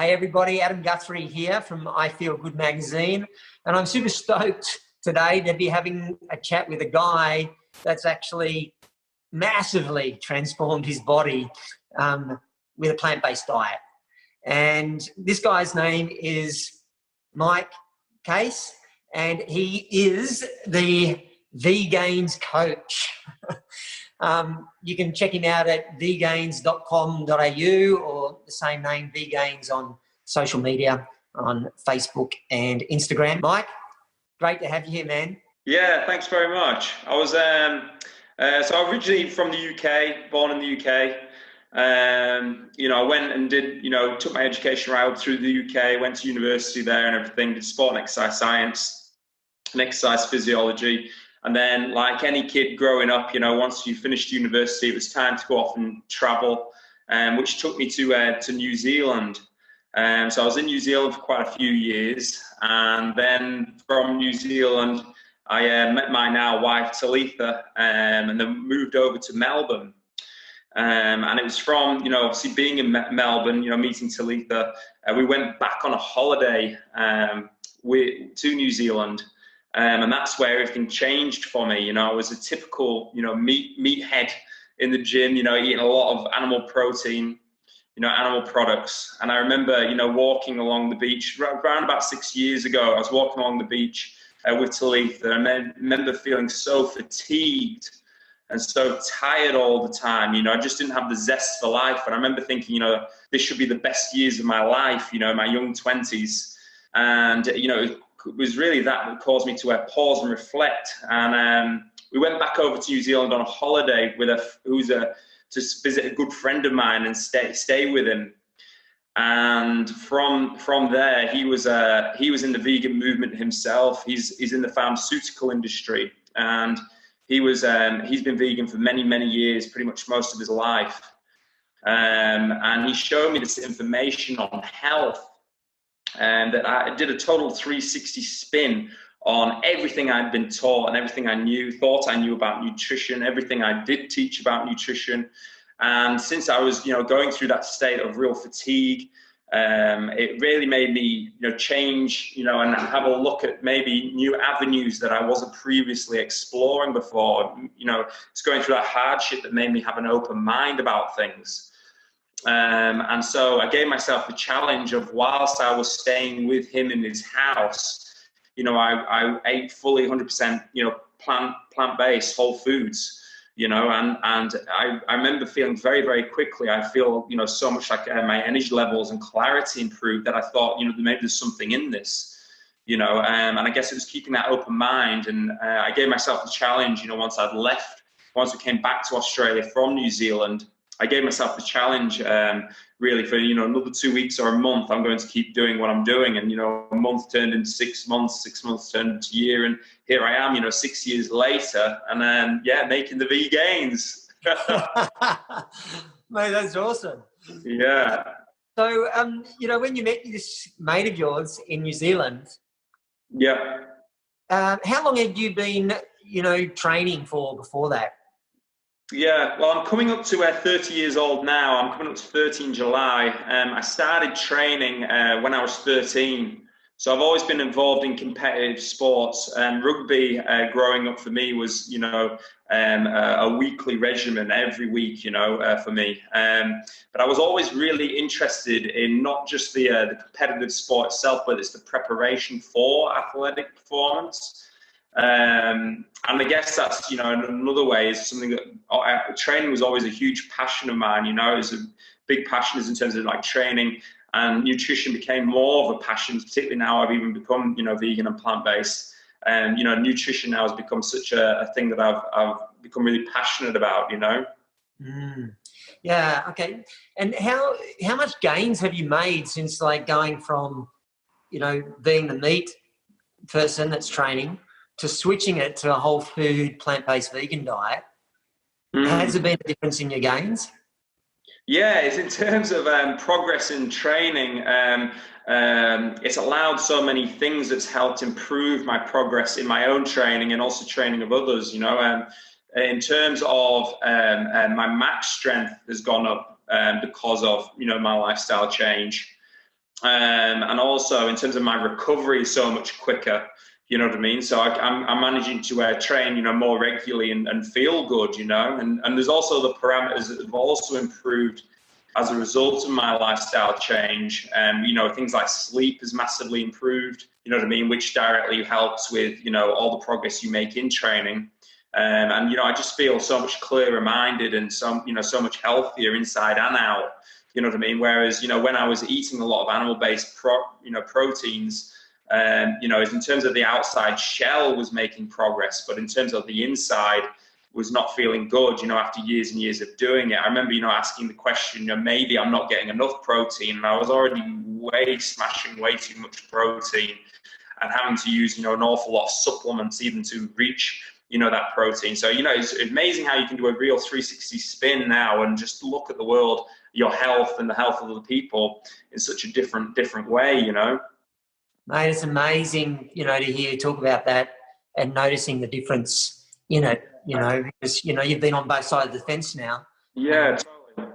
Hey everybody, Adam Guthrie here from I Feel Good magazine, and I'm super stoked today to be having a chat with a guy that's actually massively transformed his body with a plant-based diet. And this guy's name is Mike Case, and he is the Vegainz coach. You can check him out at vegainz.com.au or the same name, Vegainz, on social media, on Facebook and Instagram. Mike, great to have you here, man. Yeah, thanks very much. I was so originally from the UK, born in the UK. I went and did, took my education route through the UK, went to university there and everything, did sport and exercise science and exercise physiology. And then, like any kid growing up, once you finished university, it was time to go off and travel, which took me to New Zealand. So I was in New Zealand for quite a few years. And then from New Zealand, I met my now wife, Talitha, and then moved over to Melbourne. And it was from, obviously being in Melbourne, meeting Talitha, we went back on a holiday to New Zealand. And that's where everything changed for me. I was a typical, meathead in the gym, eating a lot of animal protein, animal products. And I remember, walking along the beach around about 6 years ago. I was walking along the beach with Talitha, and I remember feeling so fatigued and so tired all the time. I just didn't have the zest for life. And I remember thinking, this should be the best years of my life, my young 20s. And, it was really that caused me to pause and reflect. And we went back over to New Zealand on a holiday with to visit a good friend of mine and stay with him. And from there, he was in the vegan movement himself. He's in the pharmaceutical industry, and he's been vegan for many, many years, pretty much most of his life. And he showed me this information on health. And that I did a total 360 spin on everything I'd been taught and everything thought I knew about nutrition, everything I did teach about nutrition. And since I was, going through that state of real fatigue, it really made me, change, and have a look at maybe new avenues that I wasn't previously exploring before. It's going through that hardship that made me have an open mind about things. And so I gave myself the challenge of, whilst I was staying with him in his house, I ate fully 100%, plant-based, whole foods, and I remember feeling very, very quickly, I feel, so much like my energy levels and clarity improved that I thought, maybe there's something in this, and I guess it was keeping that open mind. And I gave myself the challenge, once we came back to Australia from New Zealand, I gave myself the challenge, really, for, another 2 weeks or a month, I'm going to keep doing what I'm doing. And, a month turned into 6 months, 6 months turned into a year. And here I am, 6 years later, and then, making the Vegainz. Mate, that's awesome. Yeah. So, when you met this mate of yours in New Zealand, yeah. How long had you been, training for before that? Yeah, well, I'm coming up to 30 years old now. I'm coming up to 30 in July. I started training when I was 13. So I've always been involved in competitive sports. Rugby, growing up for me, was, a weekly regimen every week, for me. But I was always really interested in not just the competitive sport itself, but it's the preparation for athletic performance. And I guess that's, another way is something that training was always a huge passion of mine. It was a big passion is in terms of like training, and nutrition became more of a passion, particularly now I've even become, vegan and plant-based. And, nutrition now has become such a thing that I've become really passionate about, Yeah. Okay. And how much gains have you made since going from, being the meat person that's training to switching it to a whole food, plant-based vegan diet? Has there been a difference in your gains? Yeah, it's in terms of progress in training. It's allowed so many things that's helped improve my progress in my own training and also training of others. In terms of my max strength has gone up because of my lifestyle change. and also in terms of my recovery is so much quicker. You know what I mean? So I'm managing to train, you know, more regularly and feel good, you know. And there's also the parameters that have also improved as a result of my lifestyle change. You know, things like sleep has massively improved, you know what I mean, which directly helps with, you know, all the progress you make in training. And, you know, I just feel so much clearer minded and you know, so much healthier inside and out, you know what I mean? Whereas, you know, when I was eating a lot of animal-based, proteins, you know, in terms of the outside shell was making progress, but in terms of the inside was not feeling good, you know, after years and years of doing it. I remember, you know, asking the question, you know, maybe I'm not getting enough protein, and I was already smashing way too much protein and having to use, you know, an awful lot of supplements even to reach, you know, that protein. So, you know, it's amazing how you can do a real 360 spin now and just look at the world, your health and the health of other people in such a different way, you know. Mate, it's amazing, you know, to hear you talk about that and noticing the difference, you know, because, you know, you've been on both sides of the fence now. Yeah, totally.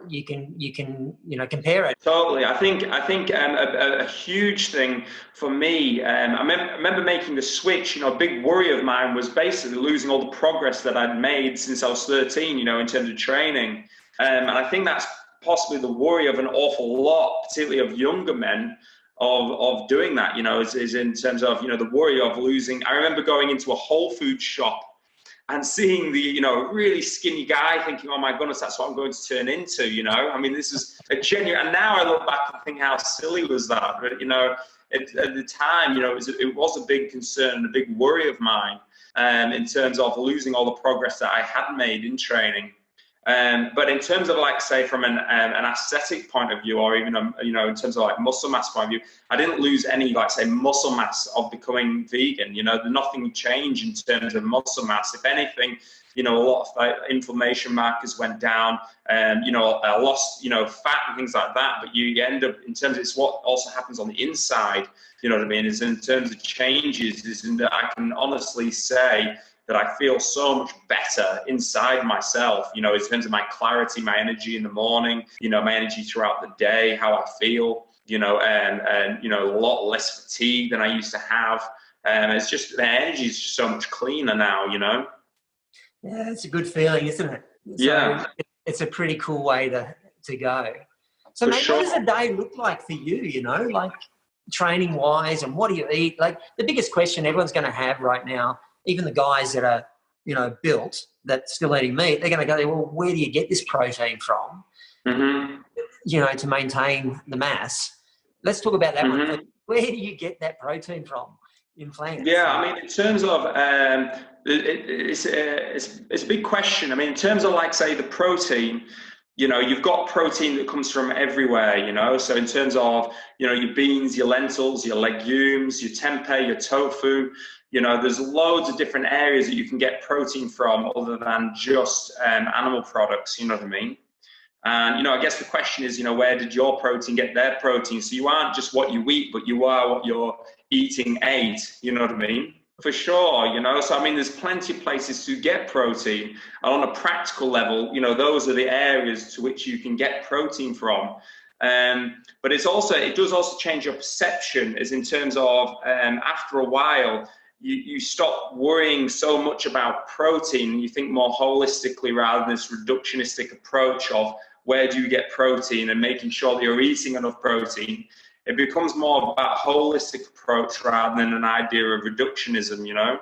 You can, you know, compare it. Totally. I think a huge thing for me, I remember making the switch, you know, a big worry of mine was basically losing all the progress that I'd made since I was 13, you know, in terms of training. And I think that's possibly the worry of an awful lot, particularly of younger men, of doing that, you know, is in terms of, you know, the worry of losing. I remember going into a Whole Foods shop and seeing the, you know, really skinny guy thinking, oh my goodness, that's what I'm going to turn into, you know. I mean, this is a genuine, and now I look back and think how silly was that, but, you know, at the time, you know, it was a big concern, a big worry of mine, in terms of losing all the progress that I had made in training. But in terms of, like, say, from an aesthetic point of view, or even, you know, in terms of like muscle mass point of view, I didn't lose any, like, say, muscle mass of becoming vegan. You know, nothing changed in terms of muscle mass. If anything, you know, a lot of inflammation markers went down, you know, I lost, you know, fat and things like that. But you end up, in terms of, it's what also happens on the inside, you know what I mean, is in terms of changes, is in that I can honestly say that I feel so much better inside myself, you know, in terms of my clarity, my energy in the morning, you know, my energy throughout the day, how I feel, you know, and you know, a lot less fatigue than I used to have. It's just, the energy is just so much cleaner now, you know. Yeah, it's a good feeling, isn't it? Yeah. So it's a pretty cool way to go. So, mate, sure. What does a day look like for you, you know, like training-wise, and what do you eat? Like, the biggest question everyone's going to have right now, even the guys that are, you know, built, that still eating meat, they're going to go, well, where do you get this protein from, you know, to maintain the mass? Let's talk about that one. Where do you get that protein from in plants? Yeah, I mean, in terms of, it's a big question. I mean, in terms of, like, say, the protein, you know, you've got protein that comes from everywhere, you know. So in terms of, you know, your beans, your lentils, your legumes, your tempeh, your tofu, you know, there's loads of different areas that you can get protein from other than just animal products, you know what I mean? And, you know, I guess the question is, you know, where did your protein get their protein? So you aren't just what you eat, but you are what you're eating ate, you know what I mean? For sure, you know, so I mean, there's plenty of places to get protein. And on a practical level, you know, those are the areas to which you can get protein from. But it does also change your perception, as in terms of, after a while, you stop worrying so much about protein. You think more holistically rather than this reductionistic approach of where do you get protein and making sure that you're eating enough protein. It becomes more about a holistic approach rather than an idea of reductionism, you know?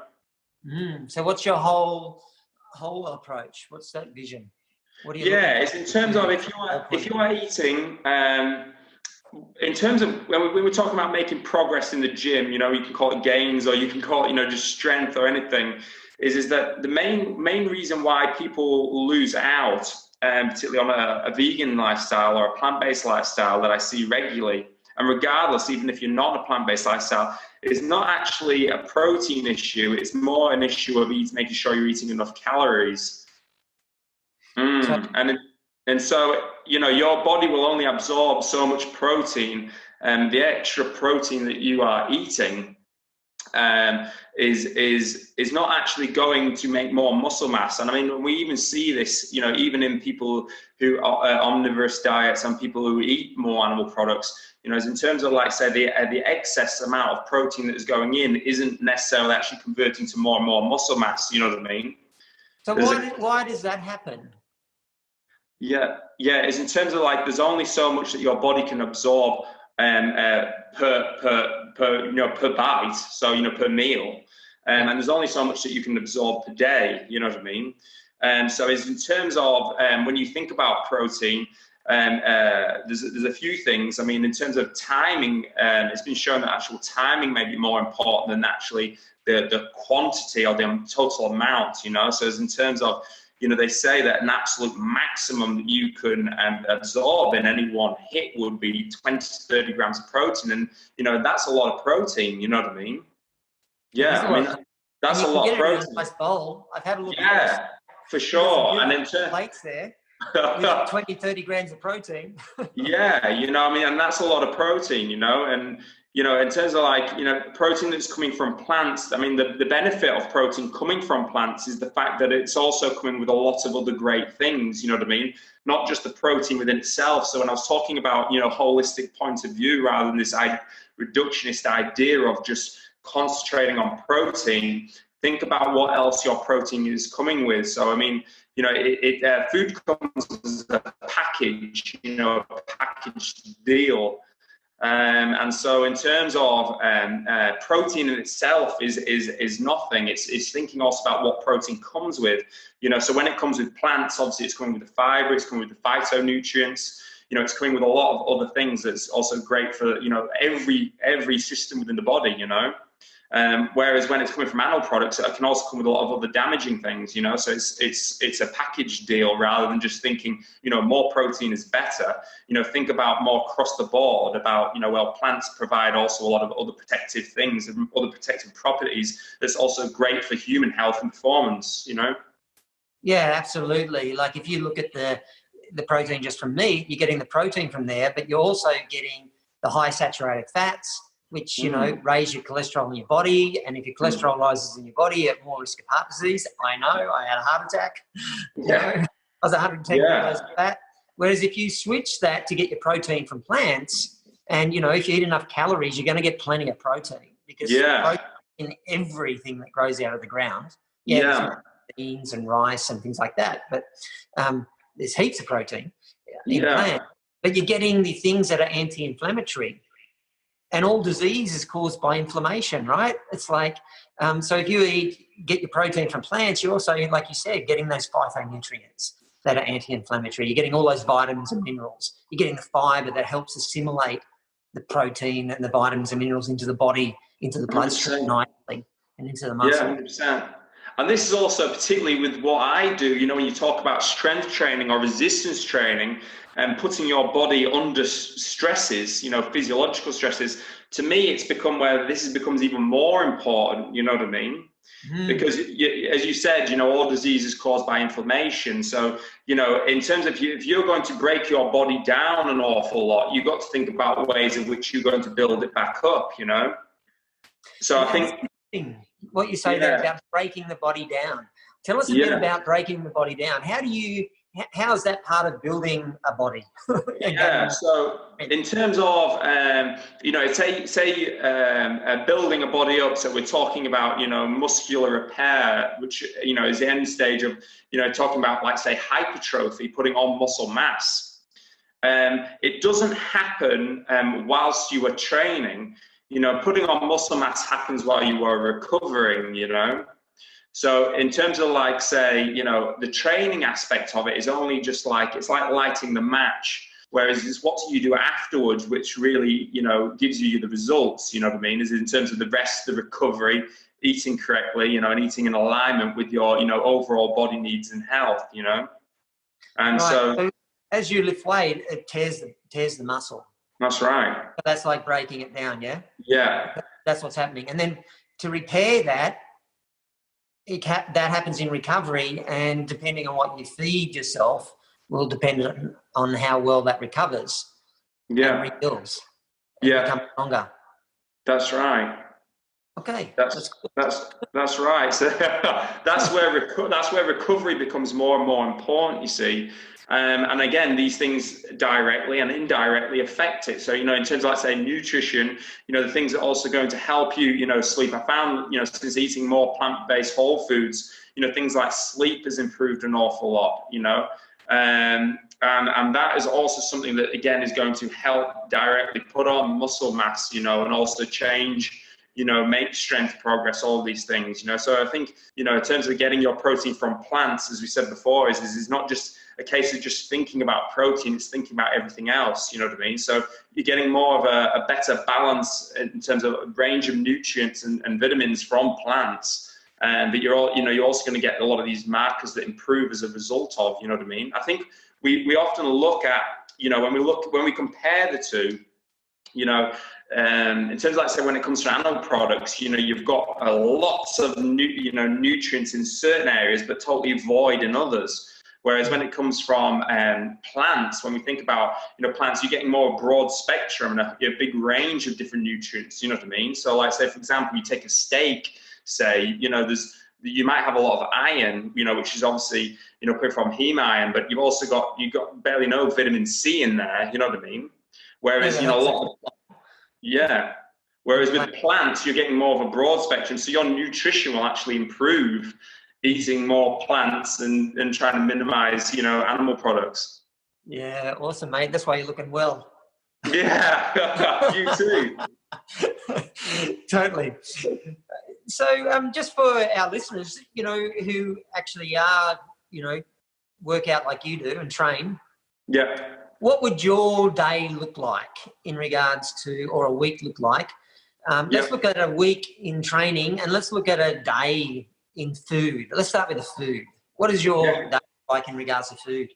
So what's your whole approach? What's that vision? What do you? Yeah, it's in terms of if you are eating, in terms of when we're talking about making progress in the gym, you know, you can call it gains or you can call it, you know, just strength or anything, is that the main reason why people lose out, particularly on a vegan lifestyle or a plant-based lifestyle that I see regularly, and regardless, even if you're not a plant-based lifestyle, is not actually a protein issue. It's more an issue of making sure you're eating enough calories. And so, you know, your body will only absorb so much protein, and the extra protein that you are eating is not actually going to make more muscle mass. And I mean, we even see this, you know, even in people who are omnivorous diets and people who eat more animal products, you know, as in terms of like say the excess amount of protein that is going in isn't necessarily actually converting to more and more muscle mass. You know what I mean? So why does that happen? Yeah, it's in terms of like there's only so much that your body can absorb per bite, so you know, per meal, and there's only so much that you can absorb per day. You know what I mean? So it's in terms of when you think about protein, there's a few things. I mean, in terms of timing, it's been shown that actual timing may be more important than actually the quantity or the total amount. You know, so as in terms of, you know, they say that an absolute maximum that you can absorb in any one hit would be 20 to 30 grams of protein. And, you know, that's a lot of protein, you know what I mean? Yeah, I mean, that's a lot of protein. In a nice bowl. I've had a look at this. For sure. And in terms plates there with 20, 30 grams of protein. Yeah, you know, I mean, and that's a lot of protein, you know, and, you know, in terms of like, you know, protein that's coming from plants, I mean, the benefit of protein coming from plants is the fact that it's also coming with a lot of other great things, you know what I mean? Not just the protein within itself. So when I was talking about, you know, holistic point of view rather than this reductionist idea of just concentrating on protein, think about what else your protein is coming with. So, I mean, you know, food comes as a package, you know, a packaged deal. And so in terms of protein in itself is nothing. It's thinking also about what protein comes with. You know, so when it comes with plants, obviously it's coming with the fiber, it's coming with the phytonutrients. You know, it's coming with a lot of other things that's also great for, you know, every system within the body, you know. Whereas when it's coming from animal products, it can also come with a lot of other damaging things, you know. So it's a package deal rather than just thinking, you know, more protein is better. You know, think about more across the board about, you know, well, plants provide also a lot of other protective things and other protective properties that's also great for human health and performance, you know. Yeah, absolutely. Like if you look at the protein just from meat, you're getting the protein from there, but you're also getting the high saturated fats, which, you know, raise your cholesterol in your body. And if your cholesterol rises in your body, you're at more risk of heart disease. I know, I had a heart attack. You know, I was 110 kilos of fat. Whereas if you switch that to get your protein from plants, and, you know, if you eat enough calories, you're going to get plenty of protein because protein in everything that grows out of the ground. There's beans and rice and things like that. But there's heaps of protein in plants. But you're getting the things that are anti-inflammatory. And all disease is caused by inflammation, right? It's like, so if you get your protein from plants, you're also, like you said, getting those phytonutrients that are anti-inflammatory. You're getting all those vitamins and minerals. You're getting the fiber that helps assimilate the protein and the vitamins and minerals into the body, into the bloodstream nicely and into the muscle. Yeah, 100%. And this is also particularly with what I do, you know, when you talk about strength training or resistance training and putting your body under stresses, you know, physiological stresses, to me, it's become where this becomes even more important, you know what I mean? Because as you said, you know, all disease is caused by inflammation. So, you know, in terms of if you're going to break your body down an awful lot, you've got to think about ways in which you're going to build it back up, you know? So I think what you say there about breaking the body down. Tell us a bit about breaking the body down. How is that part of building a body? So in terms of, you know, say building a body up, so we're talking about, you know, muscular repair, which, you know, is the end stage of, you know, talking about, like, say, hypertrophy, putting on muscle mass. It doesn't happen whilst you are training. You know, putting on muscle mass happens while you are recovering, you know. So in terms of, like, say, you know, the training aspect of it is only just like, it's like lighting the match, whereas it's what you do afterwards, which really, you know, gives you the results, you know what I mean, is in terms of the rest, the recovery, eating correctly, you know, and eating in alignment with your, you know, overall body needs and health, you know. And so as you lift weight, it tears the muscle. That's right. That's like breaking it down, yeah? Yeah. That's what's happening. And then to repair that, that happens in recovery, and depending on what you feed yourself will depend on how well that recovers and rebuilds and becomes stronger. That's right. Okay, that's right. So that's where recovery becomes more and more important, you see. And again, these things directly and indirectly affect it. So, in terms of, let's say, nutrition, the things that are also going to help you, sleep. I found, since eating more plant-based whole foods, things like sleep has improved an awful lot, and that is also something that, again, is going to help directly put on muscle mass, and also change, make strength progress, all these things, So I think, in terms of getting your protein from plants, as we said before, is not just a case of just thinking about protein, it's thinking about everything else, you know what I mean? So you're getting more of a better balance in terms of range of nutrients and vitamins from plants. But you're also going to get a lot of these markers that improve as a result of, you know what I mean? I think we often look at, when we compare the two, in terms of, like, say, when it comes to animal products, you've got lots of nutrients in certain areas, but totally void in others. Whereas when it comes from plants, when we think about plants, you're getting more broad spectrum and a big range of different nutrients. You know what I mean? So, like, say, for example, you take a steak. Say, you might have a lot of iron, which is obviously coming from heme iron, but you've got barely no vitamin C in there. You know what I mean? Whereas Whereas with plants, you're getting more of a broad spectrum, so your nutrition will actually improve eating more plants and trying to minimize, animal products. Yeah, awesome, mate. That's why you're looking well. Yeah, you too. Totally. So, just for our listeners, who actually are, work out like you do and train. Yeah. What would your day look like in regards to, or a week look like? Let's look at a week in training, and let's look at a day in food. Let's start with the food. What is your day like in regards to food?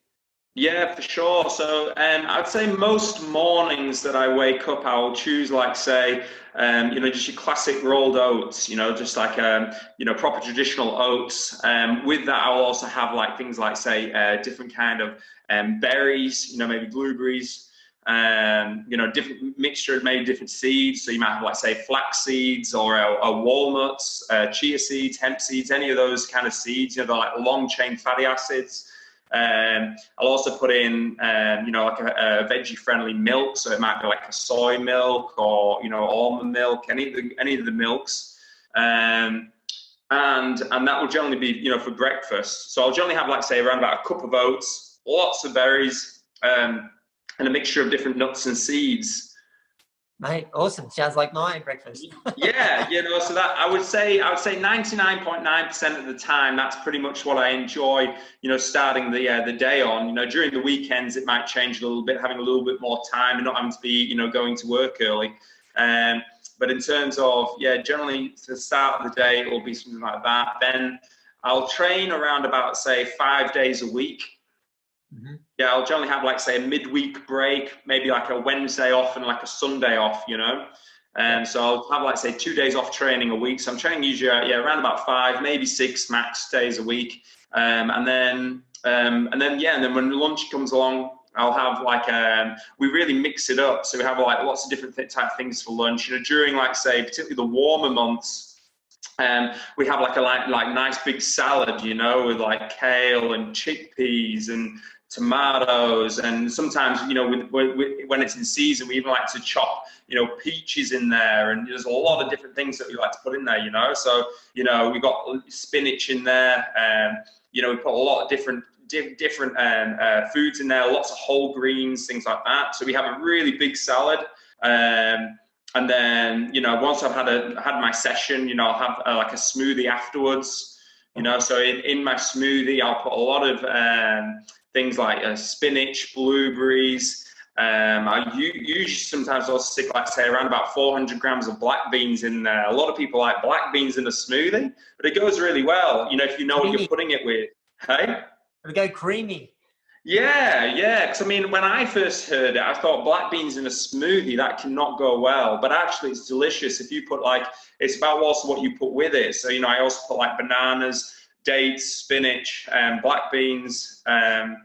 Yeah, for sure. So I'd say most mornings that I wake up, I'll choose, like, say, just your classic rolled oats, just like, proper traditional oats. With that, I'll also have, like, things like, say, different kind of berries, maybe blueberries, different mixture of maybe different seeds. So you might have, like, say, flax seeds or walnuts, chia seeds, hemp seeds, any of those kind of seeds, they're like long chain fatty acids. I'll also put in, like a veggie-friendly milk, so it might be like a soy milk or almond milk, any of the milks, and that will generally be for breakfast. So I'll generally have, like, say, around about a cup of oats, lots of berries, and a mixture of different nuts and seeds. Mate, awesome. Sounds like my breakfast. Yeah, so that I would say 99.9% of the time, that's pretty much what I enjoy, starting the day on. During the weekends, it might change a little bit, having a little bit more time and not having to be, going to work early. But in terms of, generally to the start of the day, it will be something like that. Then I'll train around about, say, 5 days a week. Mm-hmm. Yeah, I'll generally have, like, say, a midweek break, maybe like a Wednesday off and like a Sunday off, So I'll have, like, say, 2 days off training a week. So I'm training usually, around about 5, maybe 6 max days a week. And then when lunch comes along, I'll have, like, we really mix it up. So we have, like, lots of different type of things for lunch. During, like, say, particularly the warmer months, we have like nice big salad, with, like, kale and chickpeas and tomatoes, and sometimes when it's in season, we even like to chop peaches in there, and there's a lot of different things that we like to put in there. So we've got spinach in there, we put a lot of different foods in there, lots of whole greens, things like that. So we have a really big salad. And then, once I've had my session, I'll have like a smoothie afterwards, so in my smoothie, I'll put a lot of things like spinach, blueberries. I usually sometimes I'll stick, like, say, around about 400 grams of black beans in there. A lot of people like black beans in a smoothie, but it goes really well, if you know what you're putting it with. Hey? It'll go creamy. Yeah, because, when I first heard it, I thought black beans in a smoothie, that cannot go well, but actually it's delicious if you put, like, it's about also what you put with it. So, I also put, like, bananas, dates, spinach, black beans, and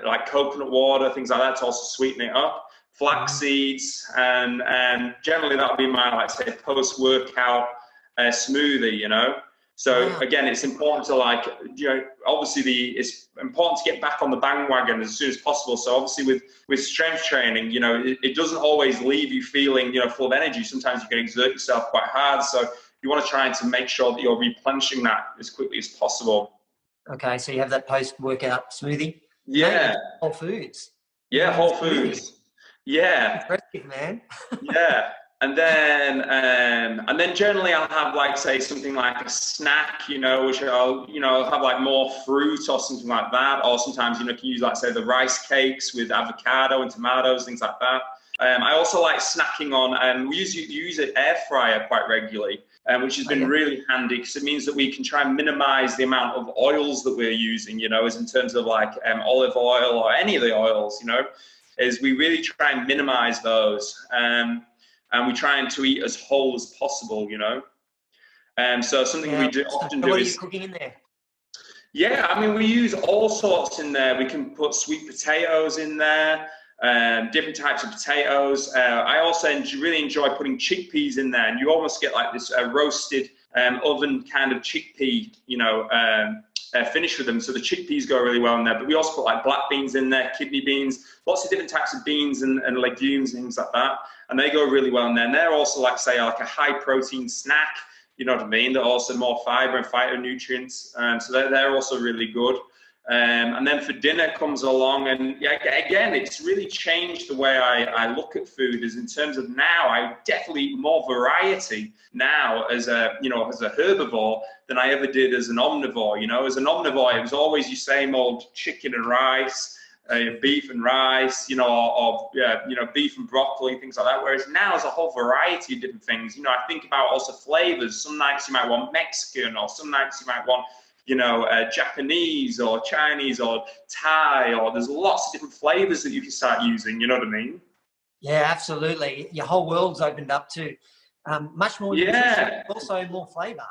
like coconut water, things like that to also sweeten it up. flax seeds, and generally that would be my, like, say, post-workout smoothie, you know. So again, it's important to, like, you know, obviously it's important to get back on the bandwagon as soon as possible. So obviously with strength training, you know, it doesn't always leave you feeling, you know, full of energy. Sometimes you can exert yourself quite hard. So you want to try to make sure that you're replenishing that as quickly as possible. Okay, so you have that post-workout smoothie? Yeah. Whole foods. Yeah, whole foods. Yeah. Impressive, man. Yeah. And then generally I'll have, like, say, something like a snack, you know, which I'll have like more fruit or something like that. Or sometimes, you know, you can use, like, say, the rice cakes with avocado and tomatoes, things like that. I also like snacking on, we use an air fryer quite regularly, which has been really handy, because it means that we can try and minimize the amount of oils that we're using, you know, as in terms of, like, olive oil or any of the oils, you know, is we really try and minimize those. And we try to eat as whole as possible, you know. So something we often do is... What are you cooking in there? Yeah, I mean, we use all sorts in there. We can put sweet potatoes in there, different types of potatoes. I also really enjoy putting chickpeas in there, and you almost get like this roasted oven kind of chickpea, you know, finish with them. So the chickpeas go really well in there. But we also put, like, black beans in there, kidney beans, lots of different types of beans and legumes and things like that. And they go really well in there. And they're also, like, say, like a high protein snack, you know what I mean? They're also more fiber and phytonutrients. So they're also really good. And then for dinner comes along, and yeah, again, it's really changed the way I look at food, is in terms of now I definitely eat more variety now as a herbivore than I ever did as an omnivore. You know, as an omnivore, it was always your same old chicken and rice, beef and rice, you know, or beef and broccoli, things like that. Whereas now there's a whole variety of different things. You know, I think about also flavors. Some nights you might want Mexican, or some nights you might want, you know, Japanese or Chinese or Thai, or there's lots of different flavors that you can start using, you know what I mean? Yeah, absolutely. Your whole world's opened up to much more nutrition, also more flavor.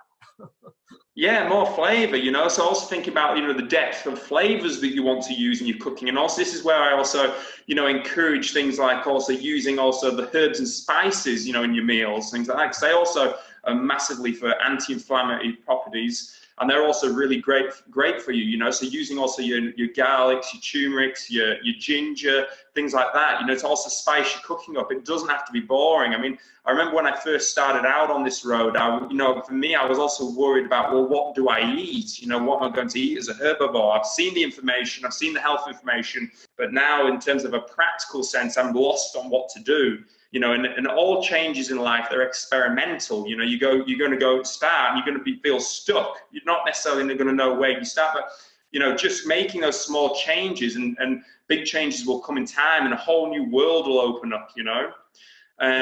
Yeah, more flavor, you know. So also think about, you know, the depth of flavors that you want to use in your cooking. And also this is where I also, you know, encourage things like also using also the herbs and spices, you know, in your meals, things like that. Because they also are massively for anti-inflammatory properties. And they're also really great for you, you know. So using also your garlics, your turmerics, your ginger, things like that, you know, to also spice your cooking up. It doesn't have to be boring. I mean, I remember when I first started out on this road, you know, for me, I was also worried about, well, what do I eat? You know, what am I going to eat as a herbivore? I've seen the information, I've seen the health information, but now in terms of a practical sense, I'm lost on what to do. You know, and all changes in life, they're experimental. You know, you're going to go start, and you're going to feel stuck. You're not necessarily going to know where you start, but, you know, just making those small changes, and big changes will come in time, and a whole new world will open up, you know.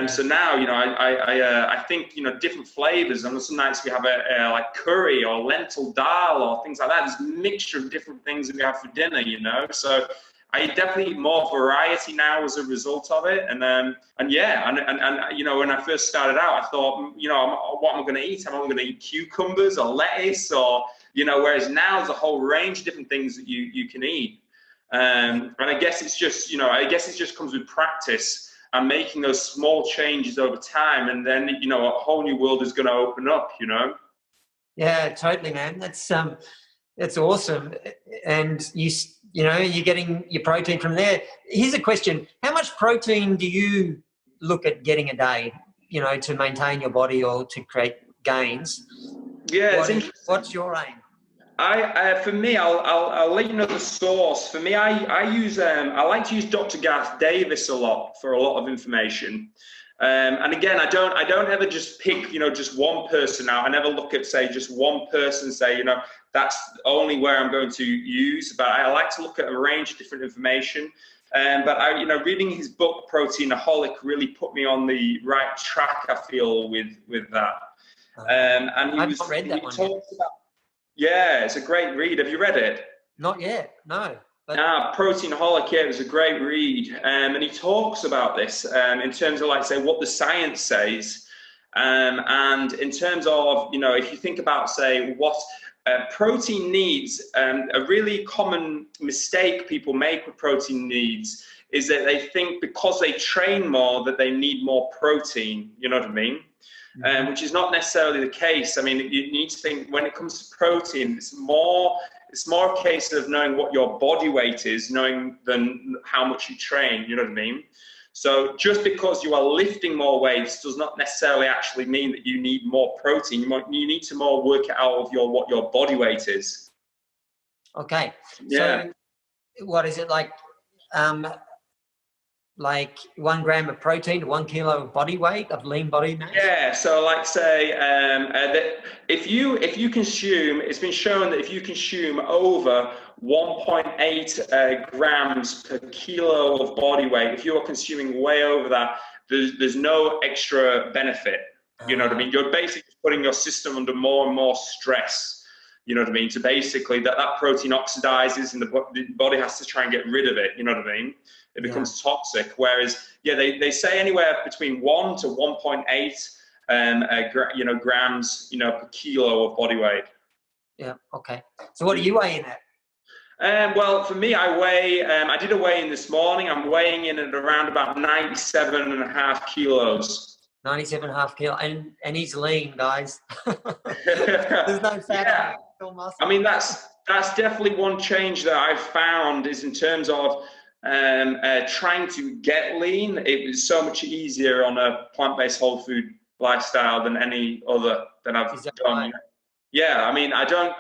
So now, you know, I think, you know, different flavors, and some nights we have a like curry or lentil dal or things like that. There's a mixture of different things that we have for dinner, you know. So I definitely eat more variety now as a result of it. And you know, when I first started out, I thought, you know, what am I going to eat? Am I going to eat cucumbers or lettuce, or, you know, whereas now there's a whole range of different things that you can eat. And I guess it's just, you know, it just comes with practice and making those small changes over time. And then, you know, a whole new world is going to open up, you know? Yeah, totally, man. That's awesome. And you know, you're getting your protein from there. Here's a question. How much protein do you look at getting a day, you know, to maintain your body or to create gains? Yeah, what's your aim? For me, I'll let you know the source. For me, I like to use Dr. Garth Davis a lot for a lot of information. And again, I don't ever just pick, you know, just one person out. I never look at, say, just one person, say, you know, that's only where I'm going to use. But I like to look at a range of different information. But you know, reading his book Proteinaholic really put me on the right track, I feel, with that. And I've not read that one yet. Yeah, it's a great read. Have you read it? Not yet, no. Proteinaholic, yeah, it was a great read. And he talks about this in terms of, like, say, what the science says. And in terms of, you know, if you think about, say, what protein needs, a really common mistake people make with protein needs is that they think because they train more that they need more protein, you know what I mean? Which is not necessarily the case. I mean, you need to think when it comes to protein, it's more a case of knowing what your body weight is, than how much you train, you know what I mean? So just because you are lifting more weights does not necessarily actually mean that you need more protein. You need to more work it out of what your body weight is. Okay. Yeah. So what is it like 1 gram of protein to 1 kilo of body weight, of lean body mass? Yeah, so like say, that if you consume, it's been shown that if you consume over 1.8 grams per kilo of body weight, if you are consuming way over that, there's no extra benefit. You know what I mean? You're basically putting your system under more and more stress. You know what I mean? So basically that protein oxidizes and the body has to try and get rid of it. You know what I mean? It becomes toxic. Whereas, they say anywhere between 1 to 1.8 grams, per kilo of body weight. Yeah. Okay. So what are you weighing at? Well, for me, I did a weigh-in this morning. I'm weighing in at around about 97.5 kilos. 97.5 kilo, and he's lean, guys. There's no fat. Yeah. I mean, that's definitely one change that I've found is in terms of trying to get lean. It was so much easier on a plant-based whole food lifestyle than any other that I've done. Right? Yeah, I mean, I don't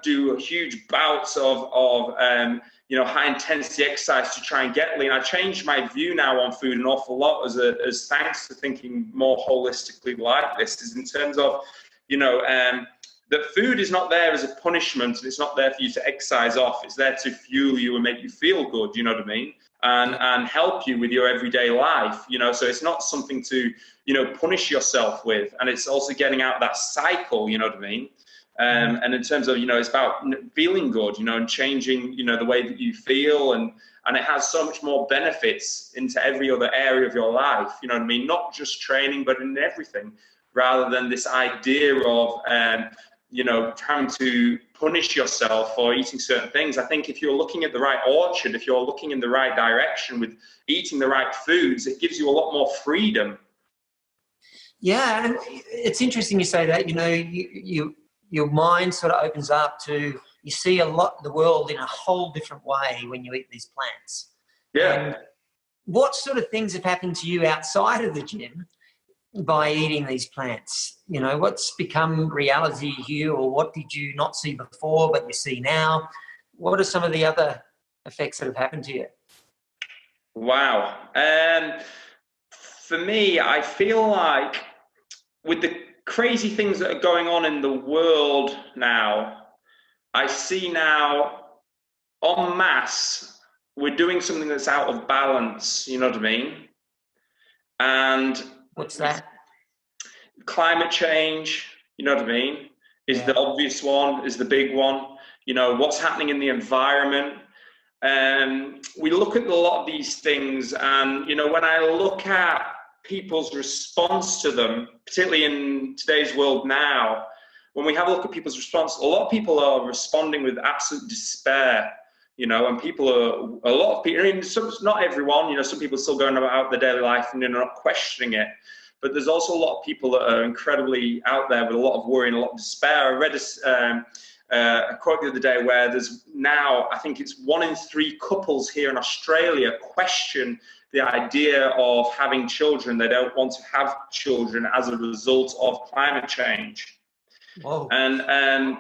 do huge bouts of high intensity exercise to try and get lean. I changed my view now on food an awful lot as thanks to thinking more holistically like this, is in terms of, that food is not there as a punishment, and it's not there for you to exercise off. It's there to fuel you and make you feel good, you know what I mean? And help you with your everyday life, so it's not something to, punish yourself with. And it's also getting out of that cycle, you know what I mean? And in terms of, it's about feeling good, and changing, the way that you feel, and it has so much more benefits into every other area of your life, you know what I mean? Not just training, but in everything, rather than this idea of, trying to punish yourself for eating certain things. I think if you're looking at the right orchard, if you're looking in the right direction with eating the right foods, it gives you a lot more freedom. Yeah, and it's interesting you say that. Your mind sort of opens up to, you see the world in a whole different way when you eat these plants. Yeah. And what sort of things have happened to you outside of the gym by eating these plants? What's become reality to you, or what did you not see before but you see now? What are some of the other effects that have happened to you? Wow. For me, I feel like with the crazy things that are going on in the world now, I see now en masse we're doing something that's out of balance, you know what I mean? And what's that? Climate change, you know what I mean, is the obvious one, is the big one. What's happening in the environment. We look at a lot of these things, and, when I look at people's response to them, particularly in today's world now, when we have a look at people's response, a lot of people are responding with absolute despair, and a lot of people, I mean, not everyone, some people are still going about their daily life and they're not questioning it. But there's also a lot of people that are incredibly out there with a lot of worry and a lot of despair. I read a quote the other day where there's now, I think it's 1 in 3 couples here in Australia question the idea of having children. They don't want to have children as a result of climate change. Whoa. And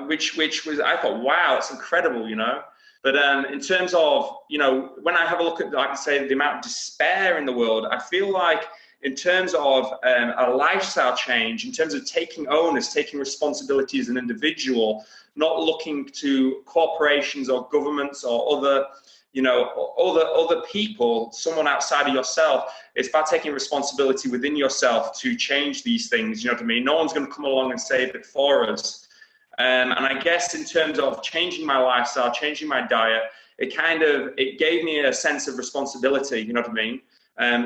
which was, I thought, wow, that's incredible, But in terms of, when I have a look at, like I say, the amount of despair in the world, I feel like in terms of a lifestyle change, in terms of taking onus, taking responsibility as an individual, not looking to corporations or governments or other people, someone outside of yourself. It's about taking responsibility within yourself to change these things, you know what I mean? No one's going to come along and save it for us. And I guess in terms of changing my lifestyle, changing my diet, it gave me a sense of responsibility, you know what I mean?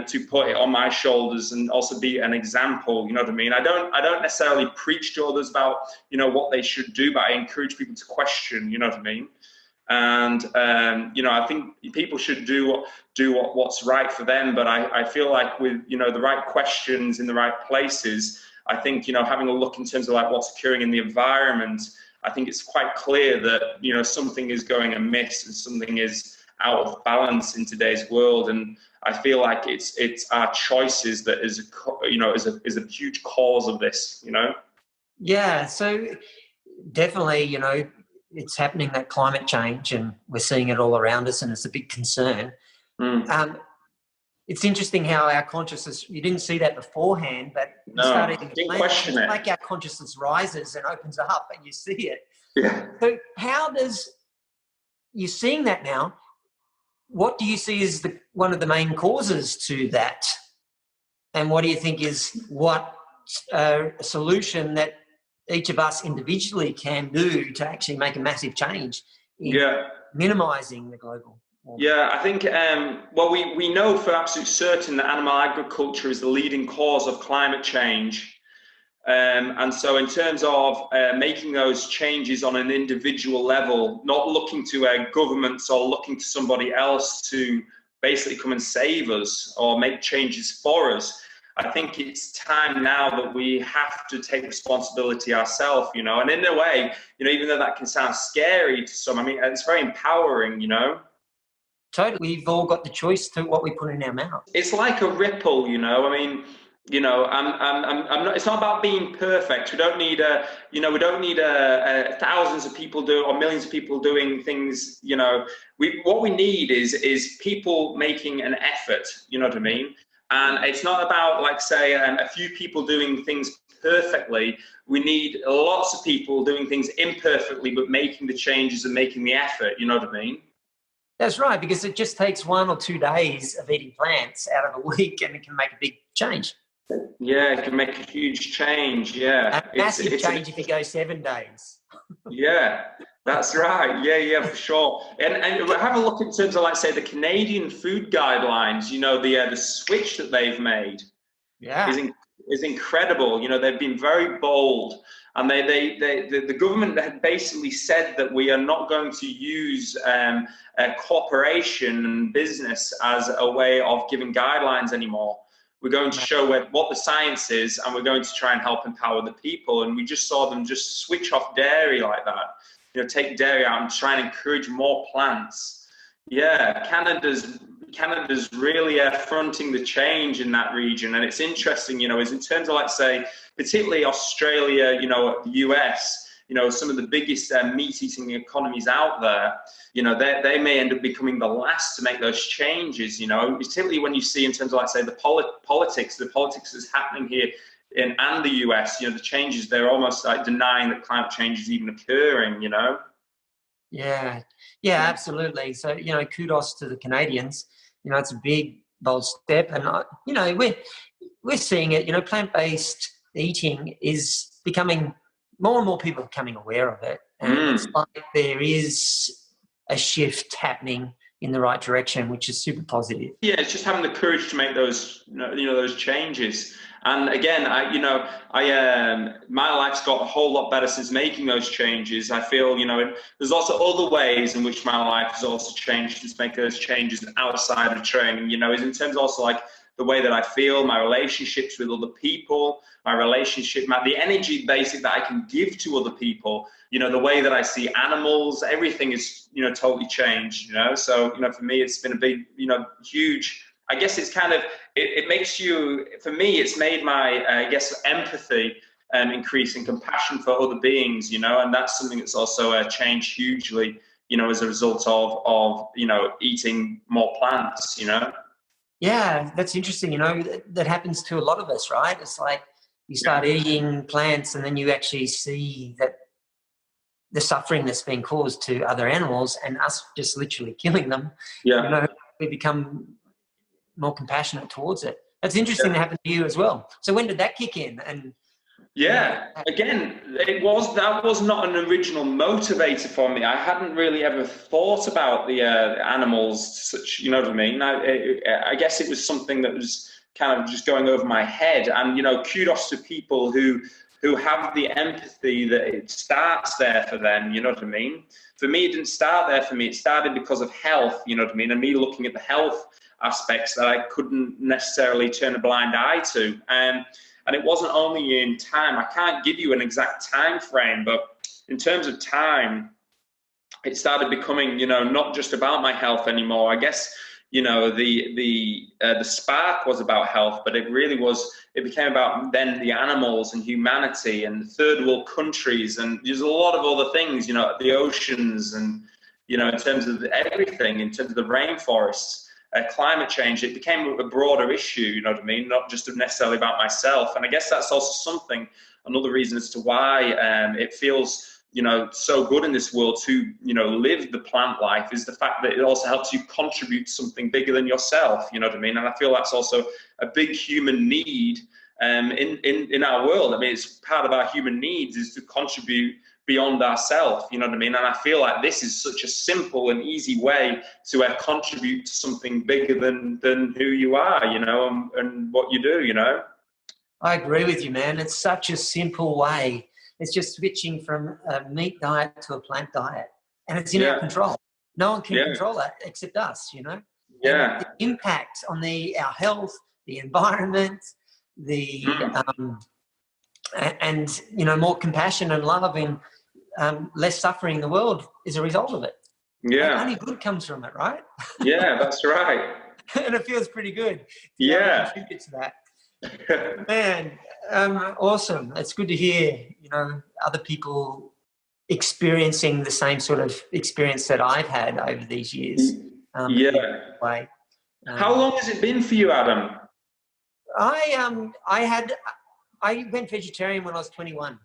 To put it on my shoulders and also be an example, you know what I mean? I don't necessarily preach to others about, what they should do, but I encourage people to question, you know what I mean? And I think people should do what's right for them. But I feel like with the right questions in the right places, I think having a look in terms of like what's occurring in the environment, I think it's quite clear that something is going amiss and something is out of balance in today's world. And I feel like it's our choices that is a huge cause of this. Yeah. So definitely, it's happening, that climate change, and we're seeing it all around us, and it's a big concern. It's interesting how our consciousness, you didn't see that beforehand, but you start eating didn't plants, question it. like our consciousness rises and opens up and you see it. Yeah. So you're seeing that now, what do you see as one of the main causes to that? And what do you think is a solution that each of us individually can do to actually make a massive change in minimizing the global warming? Yeah, I think, we know for absolute certain that animal agriculture is the leading cause of climate change. And so in terms of making those changes on an individual level, not looking to governments or looking to somebody else to basically come and save us or make changes for us, I think it's time now that we have to take responsibility ourselves, and in a way, even though that can sound scary to some, I mean, it's very empowering, Totally. We've all got the choice to what we put in our mouth. It's like a ripple, I mean, I'm not. It's not about being perfect. We don't need thousands of people or millions of people doing things. What we need is people making an effort. You know what I mean? And it's not about, like, say, a few people doing things perfectly. We need lots of people doing things imperfectly, but making the changes and making the effort. You know what I mean? That's right, because it just takes 1 or 2 days of eating plants out of a week, and it can make a big change. Yeah, it can make a huge change. Yeah, a massive change if you go 7 days. Yeah, that's right. Yeah, for sure. And have a look in terms of, like, say, the Canadian food guidelines. The switch that they've made. Yeah, is incredible. They've been very bold, and the government had basically said that we are not going to use a corporation and business as a way of giving guidelines anymore. We're going to show what the science is, and we're going to try and help empower the people. And we just saw them just switch off dairy like that. Take dairy out and try and encourage more plants. Yeah, Canada's really fronting the change in that region. And it's interesting, is in terms of, like, say, particularly Australia, the US, some of the biggest meat-eating economies out there, they may end up becoming the last to make those changes, particularly when you see in terms of, like, say, the politics that's happening here and the US, the changes, they're almost like denying that climate change is even occurring, Yeah, absolutely. So, kudos to the Canadians. It's a big, bold step. And, we're seeing it, plant-based eating is becoming, more and more people are becoming aware of it. And it's like there is a shift happening in the right direction, which is super positive. Yeah, it's just having the courage to make those, those changes. And again, my life's got a whole lot better since making those changes. I feel, there's also other ways in which my life has also changed since making those changes outside of training, is in terms also, like, the way that I feel, my relationships with other people, the energy basic that I can give to other people, the way that I see animals, everything is, totally changed, So, for me, it's been a big, huge, I guess it's kind of, it makes you, for me, it's made my, empathy increase and compassion for other beings, and that's something that's also changed hugely, as a result of eating more plants, Yeah, that's interesting. That happens to a lot of us, right? It's like you start eating plants and then you actually see that the suffering that's being caused to other animals and us just literally killing them. Yeah. We become more compassionate towards it. That's interesting to happen to you as well. So when did that kick in? And again, that was not an original motivator for me. I hadn't really ever thought about the animals, such, you know what I mean? I guess it was something that was kind of just going over my head. And kudos to people who who have the empathy that it starts there for them, you know what I mean? For me, it didn't start there for me. It started because of health, you know what I mean? And me looking at the health aspects that I couldn't necessarily turn a blind eye to. And it wasn't only in time. I can't give you an exact time frame, but in terms of time, it started becoming, you know, not just about my health anymore. I guess, you know, the spark was about health, but it really was, it became about then the animals and humanity and third world countries. And there's a lot of other things, you know, the oceans and, you know, in terms of everything, in terms of the rainforests, climate change. It became a broader issue, you know what I mean? Not just necessarily about myself. And I guess that's also something, another reason as to why it feels, you know, so good in this world to, you know, live the plant life, is the fact that it also helps you contribute to something bigger than yourself, you know what I mean? And I feel that's also a big human need in our world. I mean, it's part of our human needs is to contribute beyond ourselves, you know what I mean? And I feel like this is such a simple and easy way to contribute to something bigger than who you are, you know, and what you do, you know? I agree with you, man. It's such a simple way. It's just switching from a meat diet to a plant diet. And it's in our control. No one can control that except us, you know? Yeah. And the impact on our health, the environment, and, you know, more compassion and love and less suffering in the world is a result of it. Yeah. And only good comes from it, right? Yeah, that's right. And it feels pretty good to contribute to that. Man, awesome. It's good to hear, you know, other people experiencing the same sort of experience that I've had over these years. Way. How long has it been for you, Adam? I went vegetarian when I was 21.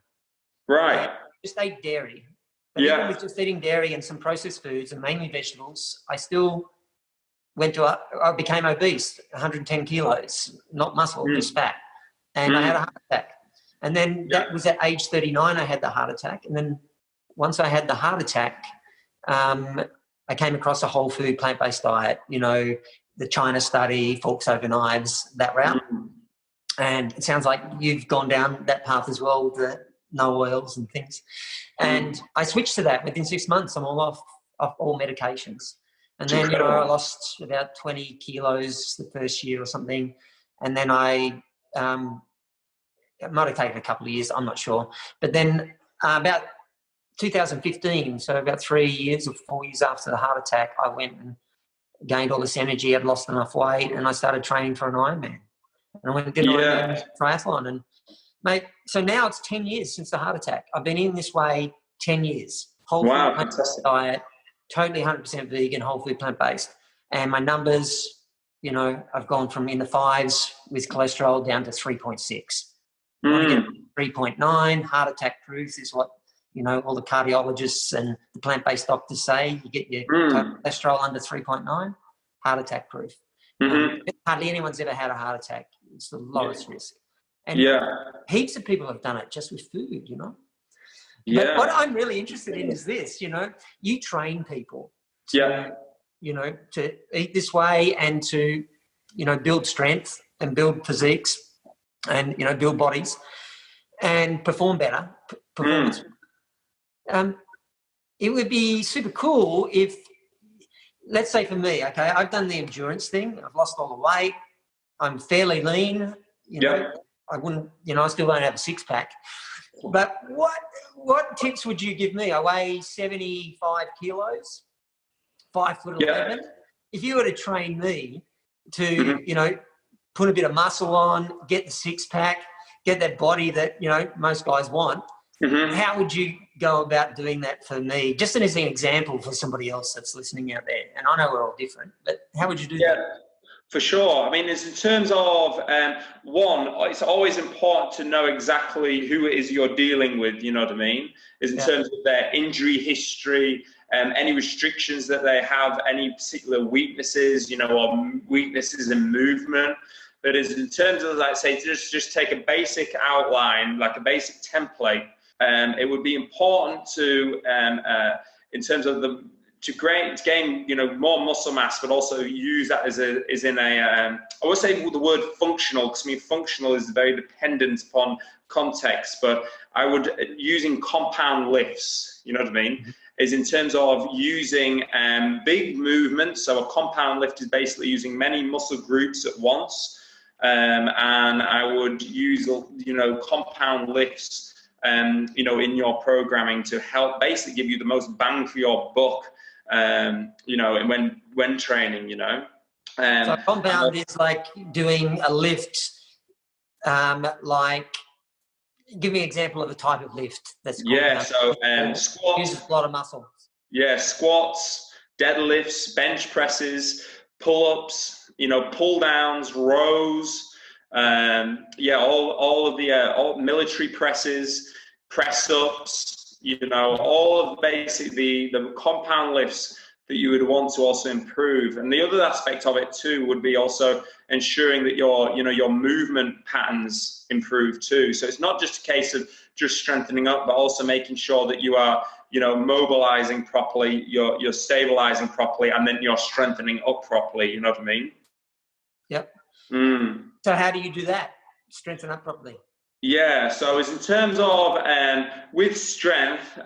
Right. Just ate dairy. But even with just eating dairy and some processed foods and mainly vegetables, I still I became obese, 110 kilos, not muscle, just fat. And I had a heart attack. And then that was at age 39, I had the heart attack. And then once I had the heart attack, I came across a whole food, plant-based diet, you know, the China study, forks over knives, that route. And it sounds like you've gone down that path as well, with the no oils and things. And I switched to that within 6 months. I'm all off all medications. And then, you know, I lost about 20 kilos the first year or something. And then it might have taken a couple of years, I'm not sure. But then about 2015, so about 3 years or 4 years after the heart attack, I went and gained all this energy. I'd lost enough weight and I started training for an Ironman. And I went and did an Ironman triathlon. And, mate, so now it's 10 years since the heart attack. I've been in this way 10 years. Whole food, plant-based diet. Totally 100% vegan, whole food, plant-based. And my numbers, you know, I've gone from in the 5s with cholesterol down to 3.6. I want to get 3.9. Heart attack proof is what, you know, all the cardiologists and the plant-based doctors say. You get your cholesterol under 3.9, heart attack proof. Hardly anyone's ever had a heart attack. It's the lowest risk. And heaps of people have done it just with food, you know. But what I'm really interested in is this, you know, you train people to, you know, to eat this way and to, you know, build strength and build physiques and, you know, build bodies and perform better. It would be super cool if, let's say for me, okay, I've done the endurance thing. I've lost all the weight. I'm fairly lean. You know, I wouldn't, you know, I still don't have a six-pack. But what tips would you give me? I weigh 75 kilos, 5'11". If you were to train me to, you know, put a bit of muscle on, get the six-pack, get that body that, you know, most guys want, how would you go about doing that for me? Just as an example for somebody else that's listening out there. And I know we're all different, but how would you do that? For sure. I mean, it's in terms of, one, it's always important to know exactly who it is you're dealing with, you know what I mean? Is in terms of their injury history, any restrictions that they have, any particular weaknesses, you know, or weaknesses in movement. But is in terms of, like, say, just take a basic outline, like a basic template. It would be important to, in terms of gain, more muscle mass, but also use that I would say the word functional, because I mean, functional is very dependent upon context, but I would, using compound lifts, you know what I mean, is in terms of using big movements. So a compound lift is basically using many muscle groups at once. And I would use, compound lifts, in your programming to help basically give you the most bang for your buck, when training, So compound is like doing a lift, give me an example of a type of lift that's compound. Squats. Uses a lot of muscle. Yeah, squats, deadlifts, bench presses, pull-ups, pull downs, rows, all of the all military presses, press ups, all of basically the compound lifts that you would want to also improve. And the other aspect of it too would be also ensuring that your movement patterns improve too. So it's not just a case of just strengthening up, but also making sure that you are, mobilizing properly, you're stabilizing properly, and then you're strengthening up properly. You know what I mean? Yep. So how do you do that? Strengthen up properly? Yeah. So as in terms of with strength,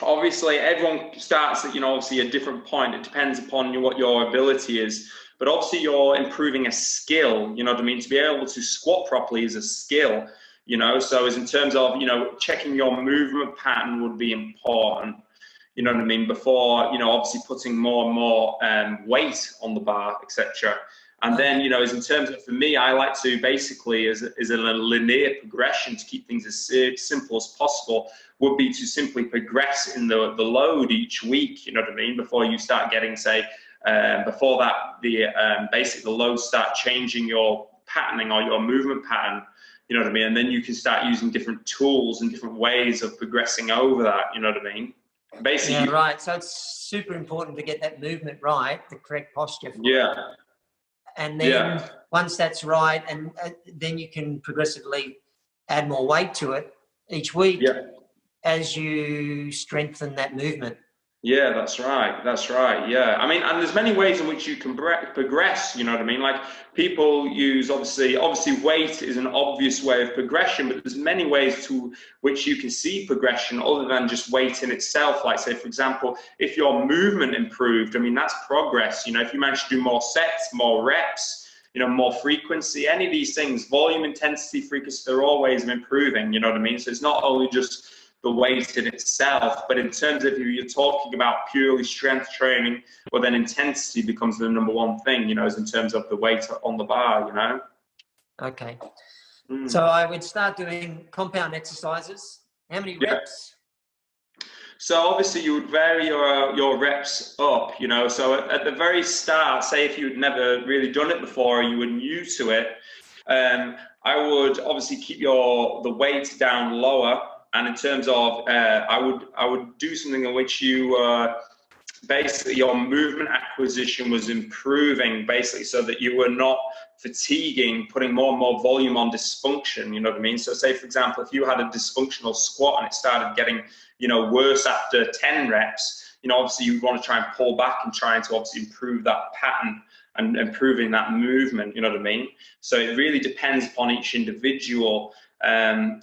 obviously everyone starts at obviously a different point. It depends upon what your ability is, but obviously you're improving a skill. You know what I mean? To be able to squat properly is a skill. So as in terms of checking your movement pattern would be important. You know what I mean? Before obviously putting more and more weight on the bar, etc. And then, as in terms of, for me, I like to basically, as a linear progression to keep things as simple as possible, would be to simply progress in the load each week, you know what I mean? Before you start getting, say, before that, basically the loads start changing your patterning or your movement pattern, you know what I mean? And then you can start using different tools and different ways of progressing over that, you know what I mean? Basically, yeah, right. So it's super important to get that movement right, the correct posture for it. And then once that's right, and then you can progressively add more weight to it each week as you strengthen that movement. Yeah, that's right. Yeah. I mean, and there's many ways in which you can progress, you know what I mean? Like people use, obviously weight is an obvious way of progression, but there's many ways to which you can see progression other than just weight in itself. Like say, for example, if your movement improved, I mean, that's progress. If you manage to do more sets, more reps, more frequency, any of these things, volume, intensity, frequency, they're all ways of improving, you know what I mean? So it's not only just the weight in itself, but in terms of if you're talking about purely strength training, well then intensity becomes the number one thing, as in terms of the weight on the bar, Okay. So I would start doing compound exercises. How many reps? So obviously you would vary your reps up, so at the very start, say if you'd never really done it before, or you were new to it, I would obviously keep the weight down lower. And in terms of, I would do something in which you basically your movement acquisition was improving, basically, so that you were not fatiguing, putting more and more volume on dysfunction. You know what I mean? So, say for example, if you had a dysfunctional squat and it started getting worse after 10 reps, obviously you want to try and pull back and trying to obviously improve that pattern and improving that movement. You know what I mean? So it really depends upon each individual. In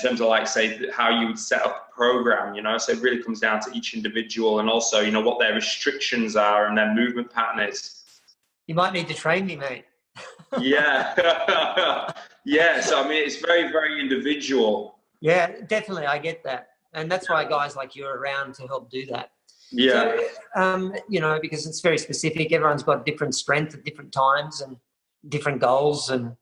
terms of like say how you would set up a program, so it really comes down to each individual and also what their restrictions are and their movement pattern is. You might need to train me, mate. Yeah. So I mean it's very, very individual. Yeah, definitely, I get that, and that's why guys like you are around to help do that. So, because it's very specific. Everyone's got different strength at different times and different goals, and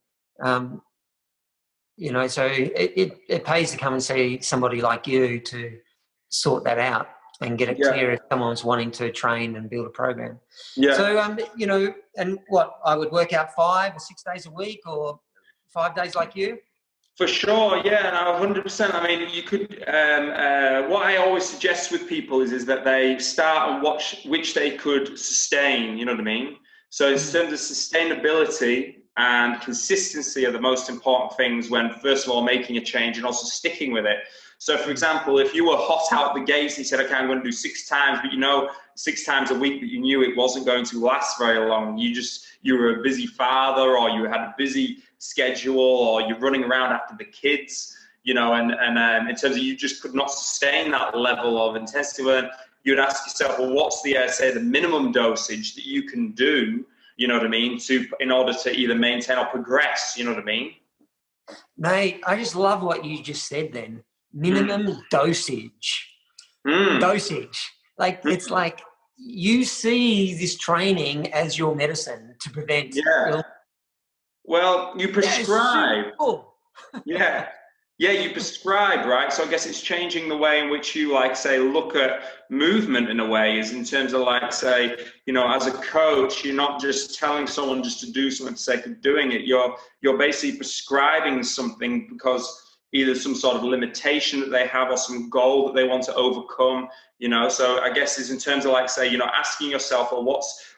so it pays to come and see somebody like you to sort that out and get it clear if someone's wanting to train and build a program. Yeah. So, and what, I would work out 5 or 6 days a week or 5 days like you? For sure, yeah, no, 100%. I mean, you could, what I always suggest with people is that they start and watch which they could sustain, you know what I mean? So in terms of sustainability, and consistency are the most important things when, first of all, making a change and also sticking with it. So for example, if you were hot out the gates and you said, okay, I'm going to do 6 times, but 6 times a week, but you knew it wasn't going to last very long. You were a busy father, or you had a busy schedule, or you're running around after the kids, and in terms of you just could not sustain that level of intensity, then you'd ask yourself, well, what's the minimum dosage that you can do, in order to either maintain or progress, you know what I mean? Mate, I just love what you just said then. Minimum dosage. Dosage. Like, it's like you see this training as your medicine to prevent. Yeah. Well, you prescribe. Cool. Yeah, you prescribe, right? So I guess it's changing the way in which you, look at movement in a way, is in terms of, as a coach, you're not just telling someone just to do something for the sake of doing it. You're basically prescribing something because either some sort of limitation that they have or some goal that they want to overcome, So I guess it's in terms of, asking yourself, well,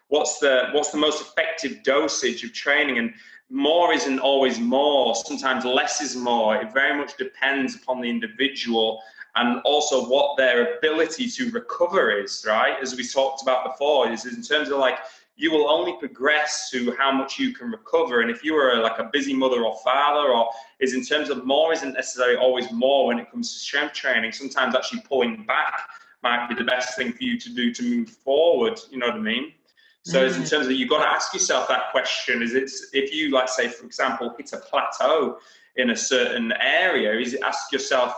what's the most effective dosage of training? And more isn't always more. Sometimes less is more. It very much depends upon the individual and also what their ability to recover is, right? As we talked about before, is in terms of you will only progress to how much you can recover. And if you are a busy mother or father, or is in terms of more isn't necessarily always more when it comes to strength training. Sometimes actually pulling back might be the best thing for you to do to move forward. You know what I mean? So it's in terms of, you've got to ask yourself that question. If you, say, for example, hit a plateau in a certain area, ask yourself,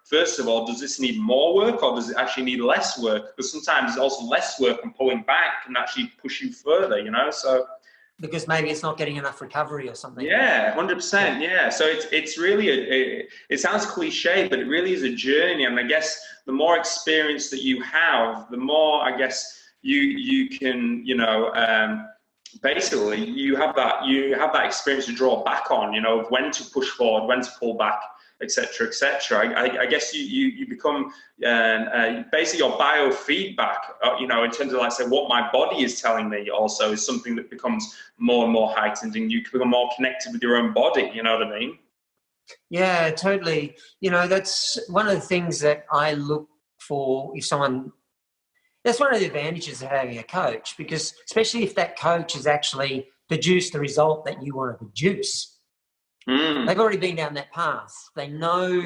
first of all, does this need more work or does it actually need less work? Because sometimes also less work and pulling back can actually push you further, so. Because maybe it's not getting enough recovery or something. Yeah, 100%. Yeah. So it's really, it sounds cliche, but it really is a journey. And I guess the more experience that you have, the more, I guess, you can, basically you have that experience to draw back on, of when to push forward, when to pull back, etc., etc. I guess you become basically your biofeedback, in terms of say what my body is telling me also is something that becomes more and more heightened, and you become more connected with your own body. You know what I mean? Yeah, totally. That's one of the things that I look for if someone. That's one of the advantages of having a coach, because especially if that coach has actually produced the result that you want to produce. They've already been down that path. They know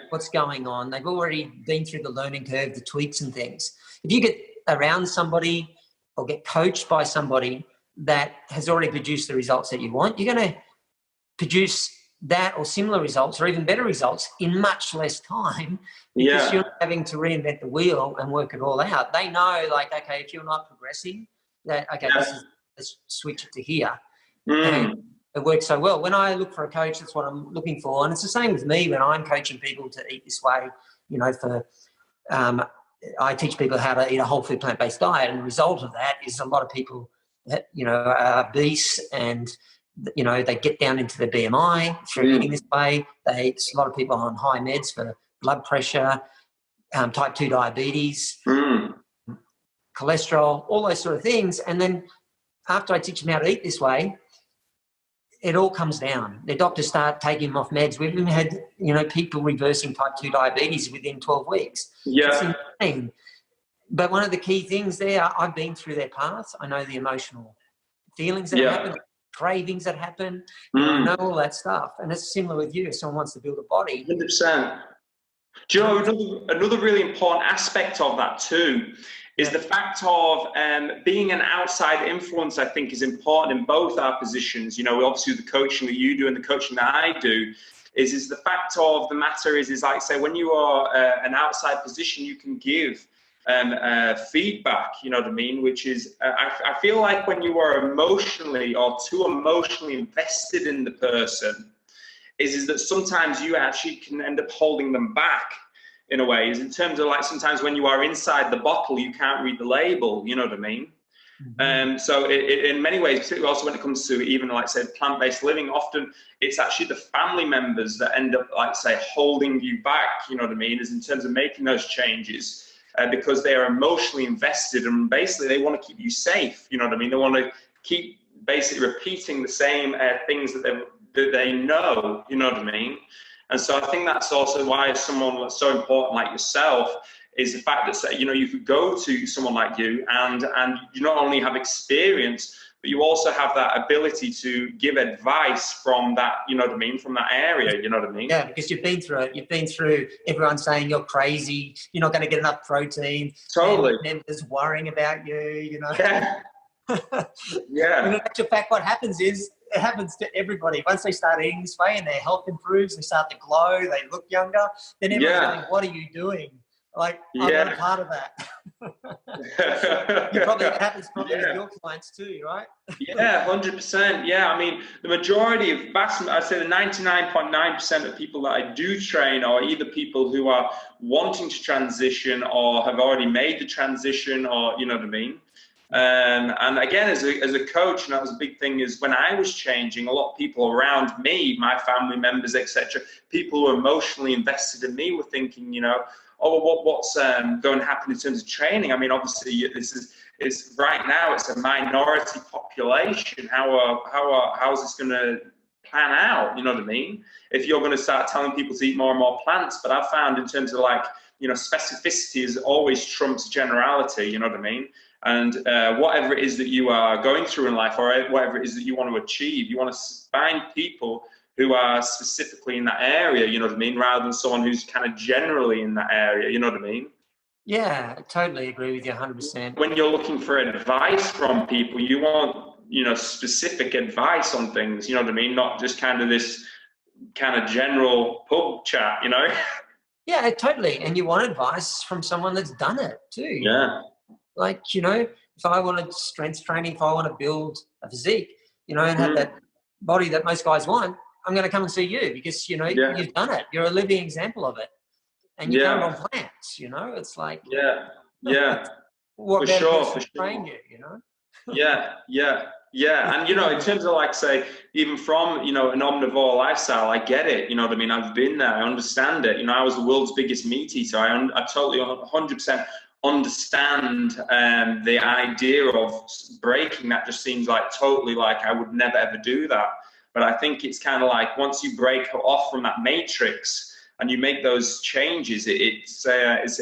what's going on. They've already been through the learning curve, the tweaks and things. If you get around somebody or get coached by somebody that has already produced the results that you want, you're going to produce that or similar results or even better results in much less time, because you're not having to reinvent the wheel and work it all out. They know, okay, if you're not progressing, let's switch it to here. And it works so well. When I look for a coach, that's what I'm looking for. And it's the same with me when I'm coaching people to eat this way, I teach people how to eat a whole food plant-based diet. And the result of that is a lot of people that, are obese and, they get down into their BMI through eating this way. A lot of people on high meds for blood pressure, type 2 diabetes, cholesterol, all those sort of things. And then after I teach them how to eat this way, it all comes down. The doctors start taking them off meds. We've even had, people reversing type 2 diabetes within 12 weeks. Yeah. It's insane. But one of the key things there, I've been through their paths. I know the emotional feelings that happen, cravings that happen. I know all that stuff. And it's similar with you. If someone wants to build a body. 100%. Do you know, another really important aspect of that too is the fact of being an outside influence, I think, is important in both our positions. Obviously the coaching that you do and the coaching that I do is the fact of the matter is like, say, when you are an outside position, you can give feedback, you know what I mean? Which is, I feel like when you are emotionally or too emotionally invested in the person, is that sometimes you actually can end up holding them back in a way, is in terms of sometimes when you are inside the bottle, you can't read the label, you know what I mean? So in many ways, particularly also when it comes to even say plant-based living, often it's actually the family members that end up holding you back, you know what I mean, is in terms of making those changes because they are emotionally invested and basically they want to keep you safe, you know what I mean? They want to keep basically repeating the same things that they know, you know what I mean? And so I think that's also why someone that's so important like yourself is the fact that, you know, you could go to someone like you and you not only have experience, but you also have that ability to give advice from that, you know what I mean, from that area, you know what I mean? Yeah, because you've been through it. You've been through everyone saying you're crazy, you're not going to get enough protein. Totally. Members worrying about you, you know. Yeah. Yeah. And in actual fact, what happens is, it happens to everybody. Once they start eating this way and their health improves, they start to glow, they look younger, then everyone's going, what are you doing? Like, I'm not a part of that. It happens with your clients too, right? Yeah, 100%. Yeah, I mean, the majority of I'd say the 99.9% of people that I do train are either people who are wanting to transition or have already made the transition, or, you know what I mean? And again, as a coach, and that was a big thing, is when I was changing, a lot of people around me, my family members, etc., people who were emotionally invested in me were thinking, you know, oh, what's going to happen in terms of training? I mean, obviously, it's right now, it's a minority population. How is this going to plan out? You know what I mean? If you're going to start telling people to eat more and more plants, but I've found in terms of, like, you know, specificity is always trumps generality. You know what I mean? And whatever it is that you are going through in life, or whatever it is that you want to achieve, you want to find people who are specifically in that area, you know what I mean, rather than someone who's kind of generally in that area, you know what I mean? Yeah, I totally agree with you 100%. When you're looking for advice from people, you want, you know, specific advice on things, you know what I mean? Not just kind of this kind of general pub chat, you know? Yeah, totally. And you want advice from someone that's done it too. Yeah. Like, you know, if I wanted strength training, if I want to build a physique, you know, and have that body that most guys want, I'm going to come and see you because, you know, you've done it. You're a living example of it. And you done it on plants, you know? It's like... what for sure. Train you, you know? Yeah. And, you know, in terms of, like, say, even from, you know, an omnivore lifestyle, I get it. You know what I mean? I've been there. I understand it. You know, I was the world's biggest meat eater. I totally 100% understand the idea of breaking. That just seems like totally like I would never ever do that. But I think it's kind of like once you break off from that matrix and you make those changes, it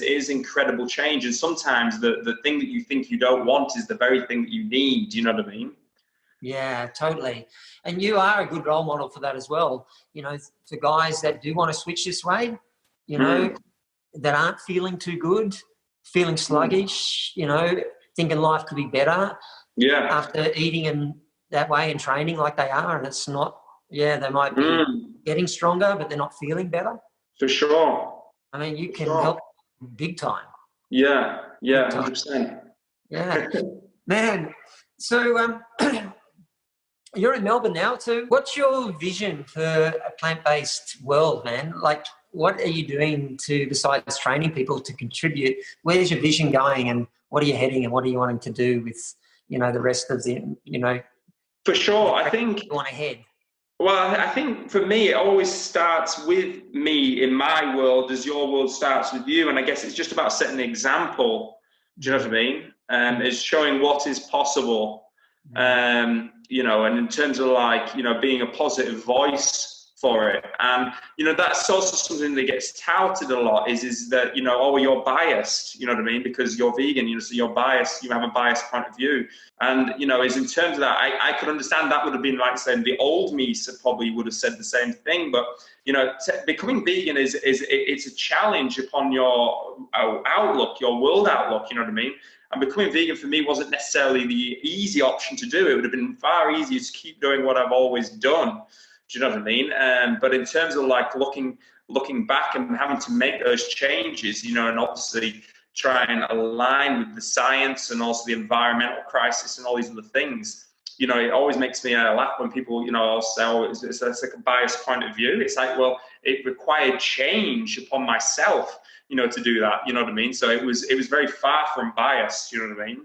is incredible change. And sometimes the thing that you think you don't want is the very thing that you need. You know what I mean? Yeah, totally. And you are a good role model for that as well. You know, for guys that do want to switch this way, you know, that aren't feeling too good, feeling sluggish, you know, thinking life could be better. Yeah. After eating in that way and training like they are, and it's not, they might be getting stronger, but they're not feeling better. For sure. I mean, you can help big time. Yeah, 100%. Yeah. Man, so you're in Melbourne now, so what's your vision for a plant-based world, man? Like, what are you doing besides training people to contribute? Where's your vision going, and what are you heading, and what are you wanting to do with, you know, the rest of the, you know? For sure, I think you want to head. Well, I think for me, it always starts with me in my world as your world starts with you. And I guess it's just about setting the example. Do you know what I mean? It's showing what is possible. You know, and in terms of, like, you know, being a positive voice for it. And, you know, that's also something that gets touted a lot is that, you know, oh, you're biased, you know what I mean? Because you're vegan, you know, so you're biased, you have a biased point of view. And, you know, is in terms of that, I could understand that would have been like saying the old me probably would have said the same thing. But, you know, becoming vegan it's a challenge upon your outlook, your world outlook, you know what I mean? And becoming vegan for me wasn't necessarily the easy option to do. It would have been far easier to keep doing what I've always done. Do you know what I mean? But in terms of, like, looking back and having to make those changes, you know, and obviously try and align with the science and also the environmental crisis and all these other things, you know, it always makes me laugh when people, you know, say, oh, it's like a biased point of view. It's like, well, it required change upon myself, you know, to do that. You know what I mean? So it was very far from biased. You know what I mean?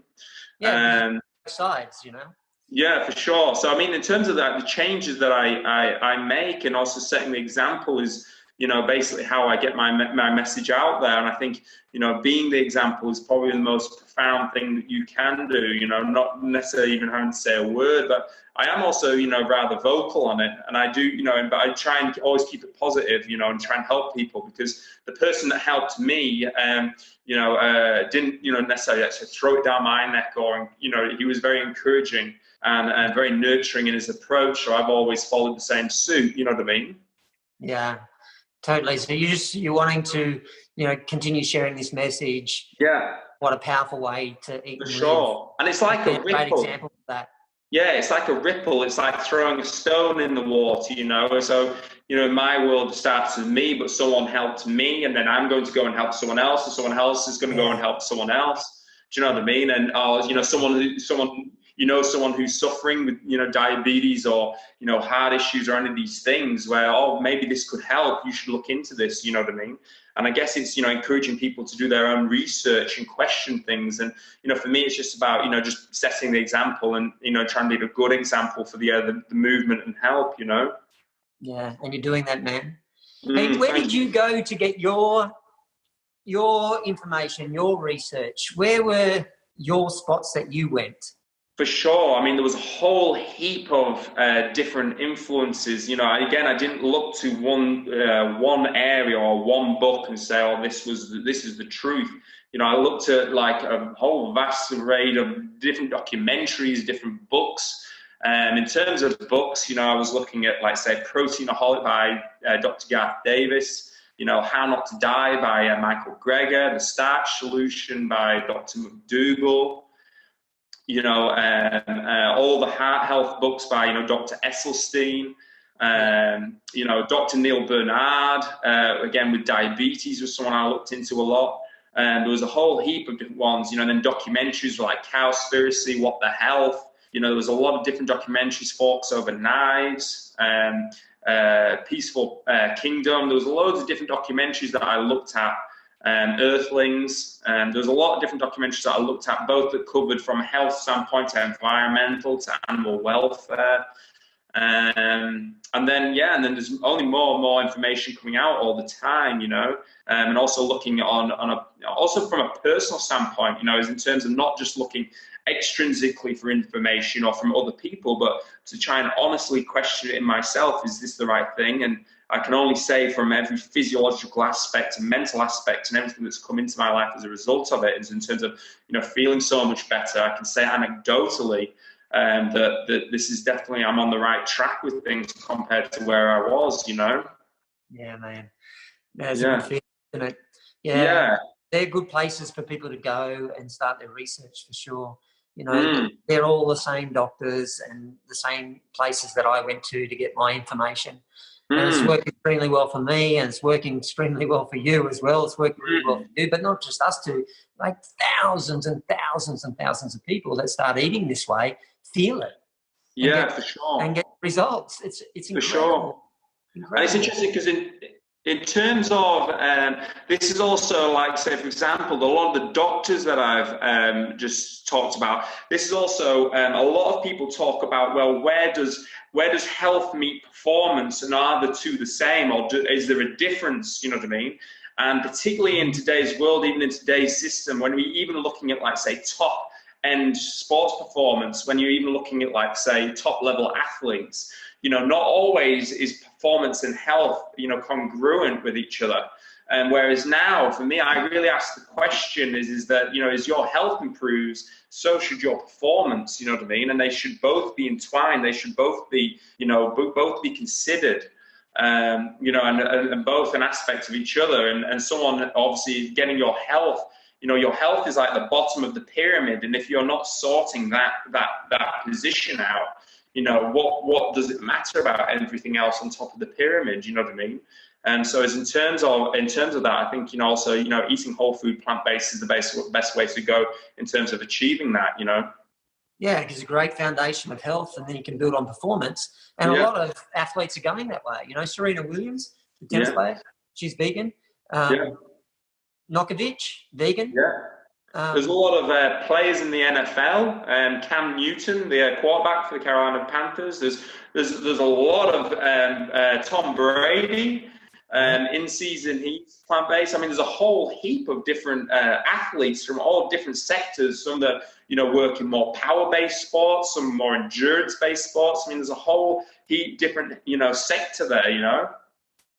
Yeah. Sides, you know. Yeah, for sure. So, I mean, in terms of that, the changes that I make and also setting the example is, you know, basically how I get my message out there. And I think, you know, being the example is probably the most profound thing that you can do, you know, not necessarily even having to say a word, but I am also, rather vocal on it, and I do, but I try and always keep it positive, and try and help people, because the person that helped me, didn't, necessarily actually throw it down my neck, or, he was very encouraging and very nurturing in his approach. So I've always followed the same suit. You know what I mean? Yeah, totally. So you're wanting to, continue sharing this message. Yeah. What a powerful way to eat. For sure. And it's like a ripple. Great example of that. Yeah, it's like a ripple. It's like throwing a stone in the water, So, in my world, it starts with me, but someone helped me, and then I'm going to go and help someone else, and someone else is going to go and help someone else. Do you know what I mean? And, someone who's suffering with, diabetes or, heart issues or any of these things where, maybe this could help. You should look into this. You know what I mean? And I guess it's, encouraging people to do their own research and question things. And, for me, it's just about, just setting the example and, trying to be a good example for the movement and help, Yeah, and you're doing that, man. Hey, where did you go to get your information, your research? Where were your spots that you went? For sure. I mean, there was a whole heap of different influences. Again, I didn't look to one area or one book and say, this is the truth. I looked at like a whole vast array of different documentaries, different books. In terms of books, I was looking at, like, say, Proteinaholic by Dr. Garth Davis. How Not to Die by Michael Greger, The Starch Solution by Dr. McDougall. All the heart health books by, Dr. Esselstyn, Dr. Neil Bernard, again, with diabetes was someone I looked into a lot. And there was a whole heap of different ones, then documentaries like Cowspiracy, What the Health. There was a lot of different documentaries, Forks Over Knives, Peaceful Kingdom. There was loads of different documentaries that I looked at. Earthlings, and there's a lot of different documentaries that I looked at, both that covered from a health standpoint to environmental to animal welfare, and then there's only more and more information coming out all the time, and also looking also from a personal standpoint, is in terms of not just looking extrinsically for information or from other people, but to try and honestly question it in myself. Is this the right thing? And I can only say from every physiological aspect and mental aspect and everything that's come into my life as a result of it, is in terms of, feeling so much better. I can say anecdotally that this is definitely, I'm on the right track with things compared to where I was, Yeah, man. That's a good feeling, isn't it? Yeah. They're good places for people to go and start their research, for sure. They're all the same doctors and the same places that I went to get my information. And it's worked extremely well for me, and it's working extremely well for you as well. It's working really well for you, but not just us two, like thousands and thousands and thousands of people that start eating this way feel it. For sure. And get results. It's incredible. For sure. Incredible. And it's interesting because in terms of, this is also, like, say, for example, a lot of the doctors that I've just talked about, this is also, a lot of people talk about, well, where does health meet performance, and are the two the same, or is there a difference, you know what I mean? And particularly in today's world, even in today's system, when we're even looking at, like, say, top-end sports performance, when you're even looking at, like, say, top-level athletes, not always is performance and health, congruent with each other. And whereas now, for me, I really ask the question is that, as your health improves, so should your performance, you know what I mean? And they should both be entwined. They should both be, both be considered, and both an aspect of each other. And someone obviously getting your health, your health is like the bottom of the pyramid. And if you're not sorting that position out, what does it matter about everything else on top of the pyramid? You know what I mean? And so, as in terms of that, I think also eating whole food, plant-based is the best way to go in terms of achieving that. Yeah, because it's a great foundation of health, and then you can build on performance. And a lot of athletes are going that way. Serena Williams, the tennis player, she's vegan. Nokovic, vegan. Yeah. There's a lot of players in the NFL. Cam Newton, the quarterback for the Carolina Panthers. There's a lot of Tom Brady. in-season heats, plant-based. I mean, there's a whole heap of different athletes from all different sectors. Some that, work in more power-based sports, some more endurance-based sports. I mean, there's a whole heap different, sector there,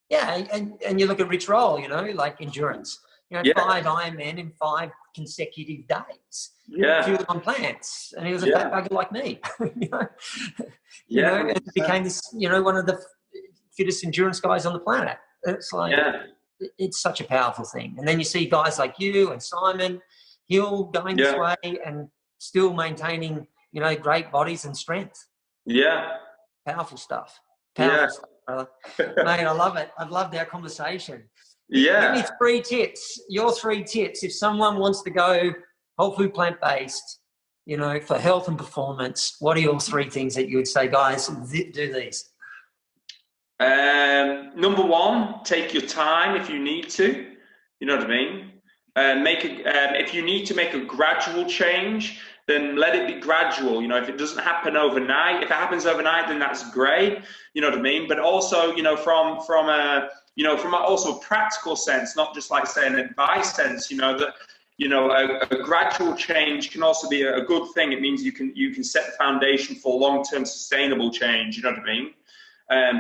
Yeah, and you look at Rich Roll, like endurance. 5 Ironman in 5 consecutive days. Yeah. A few of them on plants, and he was a fat bugger like me. And it became this, one of the fittest endurance guys on the planet. It's like, it's such a powerful thing. And then you see guys like you and Simon Hill going this way and still maintaining, great bodies and strength. Yeah. Powerful stuff. Powerful stuff, brother. Mate, I love it. I've loved our conversation. Yeah. Give me 3 tips. Your 3 tips. If someone wants to go whole food, plant-based, for health and performance, what are your 3 things that you would say, guys, do these? Number 1, take your time if you need to. You know what I mean? If you need to make a gradual change, then let it be gradual. If it doesn't happen overnight, if it happens overnight, then that's great. You know what I mean? But also, from a practical sense, not just like say an advice sense, that a gradual change can also be a good thing. It means you can set the foundation for long-term sustainable change. You know what I mean?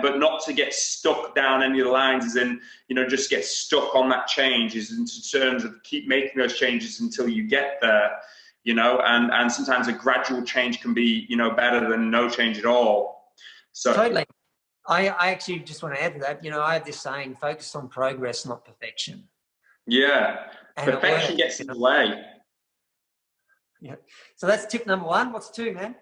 But not to get stuck down any of the lines, as in, just get stuck on that change, is in terms of keep making those changes until you get there, and sometimes a gradual change can be, better than no change at all. So totally. I actually just want to add to that, I have this saying, focus on progress, not perfection. Yeah. And perfection gets in the way. Yeah. So that's tip number 1. What's 2, man?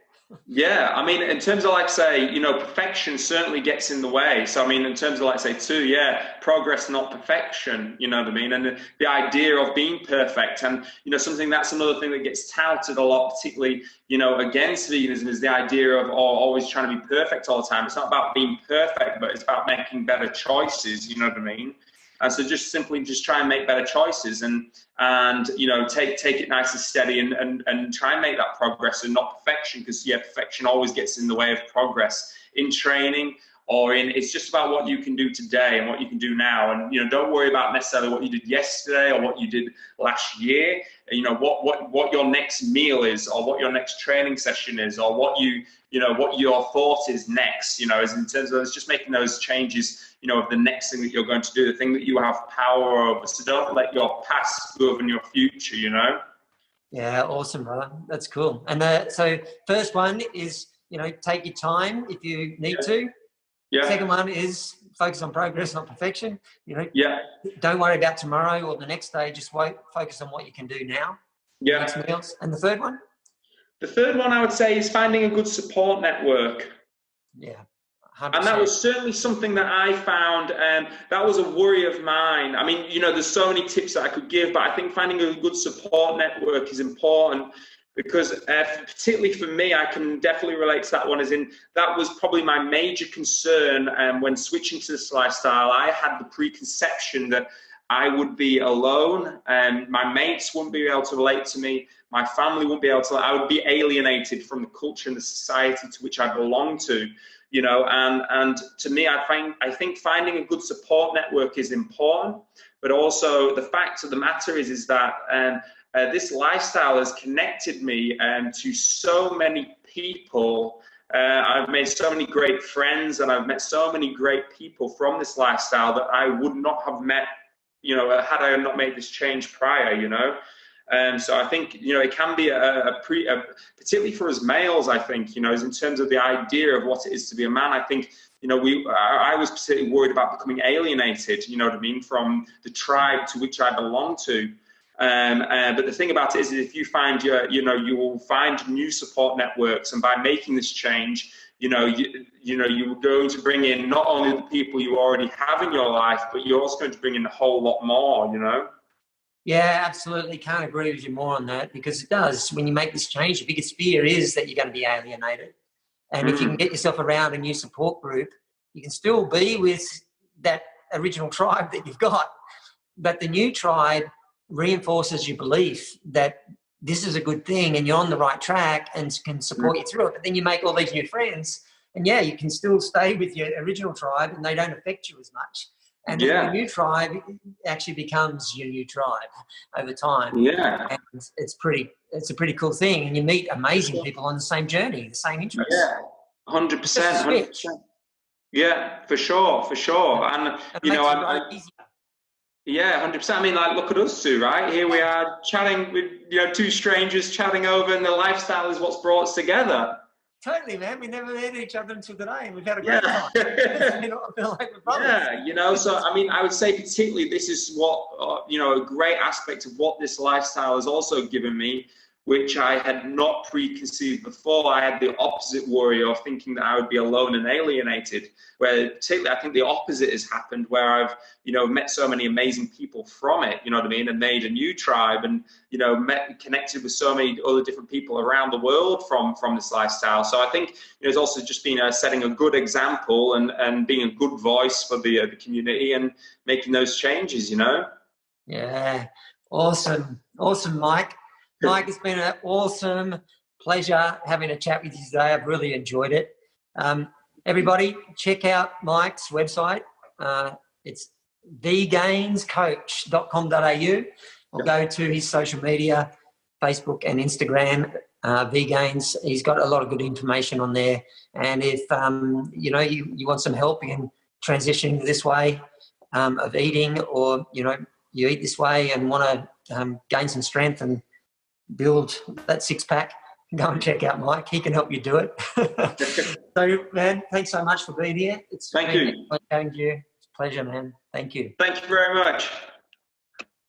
Yeah, I mean, in terms of perfection certainly gets in the way. So, I mean, in terms of 2, progress, not perfection, you know what I mean? And the idea of being perfect, and, that's another thing that gets touted a lot, particularly, against veganism, is the idea of always trying to be perfect all the time. It's not about being perfect, but it's about making better choices, you know what I mean? And so just try and make better choices and take it nice and steady and try and make that progress and not perfection, because perfection always gets in the way of progress in training or it's just about what you can do today and what you can do now. And, don't worry about necessarily what you did yesterday or what you did last year, what your next meal is or what your next training session is or what your thought is next, is in terms of it's just making those changes, of the next thing that you're going to do, the thing that you have power over. So don't let your past govern your future, Yeah, awesome, brother. That's cool. And so first one is, take your time if you need to. Yeah. Second one is focus on progress, not perfection. Don't worry about tomorrow or the next day. Just focus on what you can do now. Yeah. Next meals. And the third one? The third one I would say is finding a good support network. Yeah. 100%. And that was certainly something that I found, that was a worry of mine. I mean, there's so many tips that I could give, but I think finding a good support network is important because particularly for me, I can definitely relate to that one, that was probably my major concern when switching to this lifestyle. I had the preconception that I would be alone and my mates wouldn't be able to relate to me. My family wouldn't be able to, I would be alienated from the culture and the society to which I belong to. And to me, I think finding a good support network is important, but also the fact of the matter is that this lifestyle has connected me to so many people. I've made so many great friends and I've met so many great people from this lifestyle that I would not have met, had I not made this change prior, So I think, it can be particularly for us males, I think, is in terms of the idea of what it is to be a man. I think, I was particularly worried about becoming alienated, from the tribe to which I belong to. But the thing about it is if you find you will find new support networks, and by making this change, you're going to bring in not only the people you already have in your life, but you're also going to bring in a whole lot more, Yeah, absolutely. Can't agree with you more on that, because it does. When you make this change, the biggest fear is that you're going to be alienated. And if you can get yourself around a new support group, you can still be with that original tribe that you've got. But the new tribe reinforces your belief that this is a good thing and you're on the right track and can support you through it. But then you make all these new friends and, you can still stay with your original tribe and they don't affect you as much. And then your new tribe actually becomes your new tribe over time. Yeah. And it's a pretty cool thing. And you meet amazing people on the same journey, the same interests. Yeah, 100%. Yeah, for sure. And you know, yeah, 100%. I mean, like, look at us two, right? Here we are chatting with, you know, two strangers chatting over, and the lifestyle is what's brought us together. Totally, man. We never met each other until today, and we've had a great time. You know, I feel like we're brothers. Yeah, you know, so I mean, I would say particularly this is what, you know, a great aspect of what this lifestyle has also given me, which I had not preconceived before. I had the opposite worry of thinking that I would be alone and alienated, where particularly I think the opposite has happened, where I've, you know, met so many amazing people from it, you know what I mean, and made a new tribe, and, you know, connected with so many other different people around the world from this lifestyle. So I think, you know, it's also just been setting a good example and being a good voice for the community and making those changes, you know. Yeah, awesome, Mike. Mike, it's been an awesome pleasure having a chat with you today. I've really enjoyed it. Everybody, check out Mike's website. It's vegainzcoach.com.au, or go to his social media, Facebook and Instagram, Vegainz. He's got a lot of good information on there. And if, you know, you want some help in transitioning this way of eating, or, you know, you eat this way and want to gain some strength and build that six-pack, go and check out Mike. He can help you do it. So, man, thanks so much for being here. Thank you. It's a pleasure, man. Thank you. Thank you very much.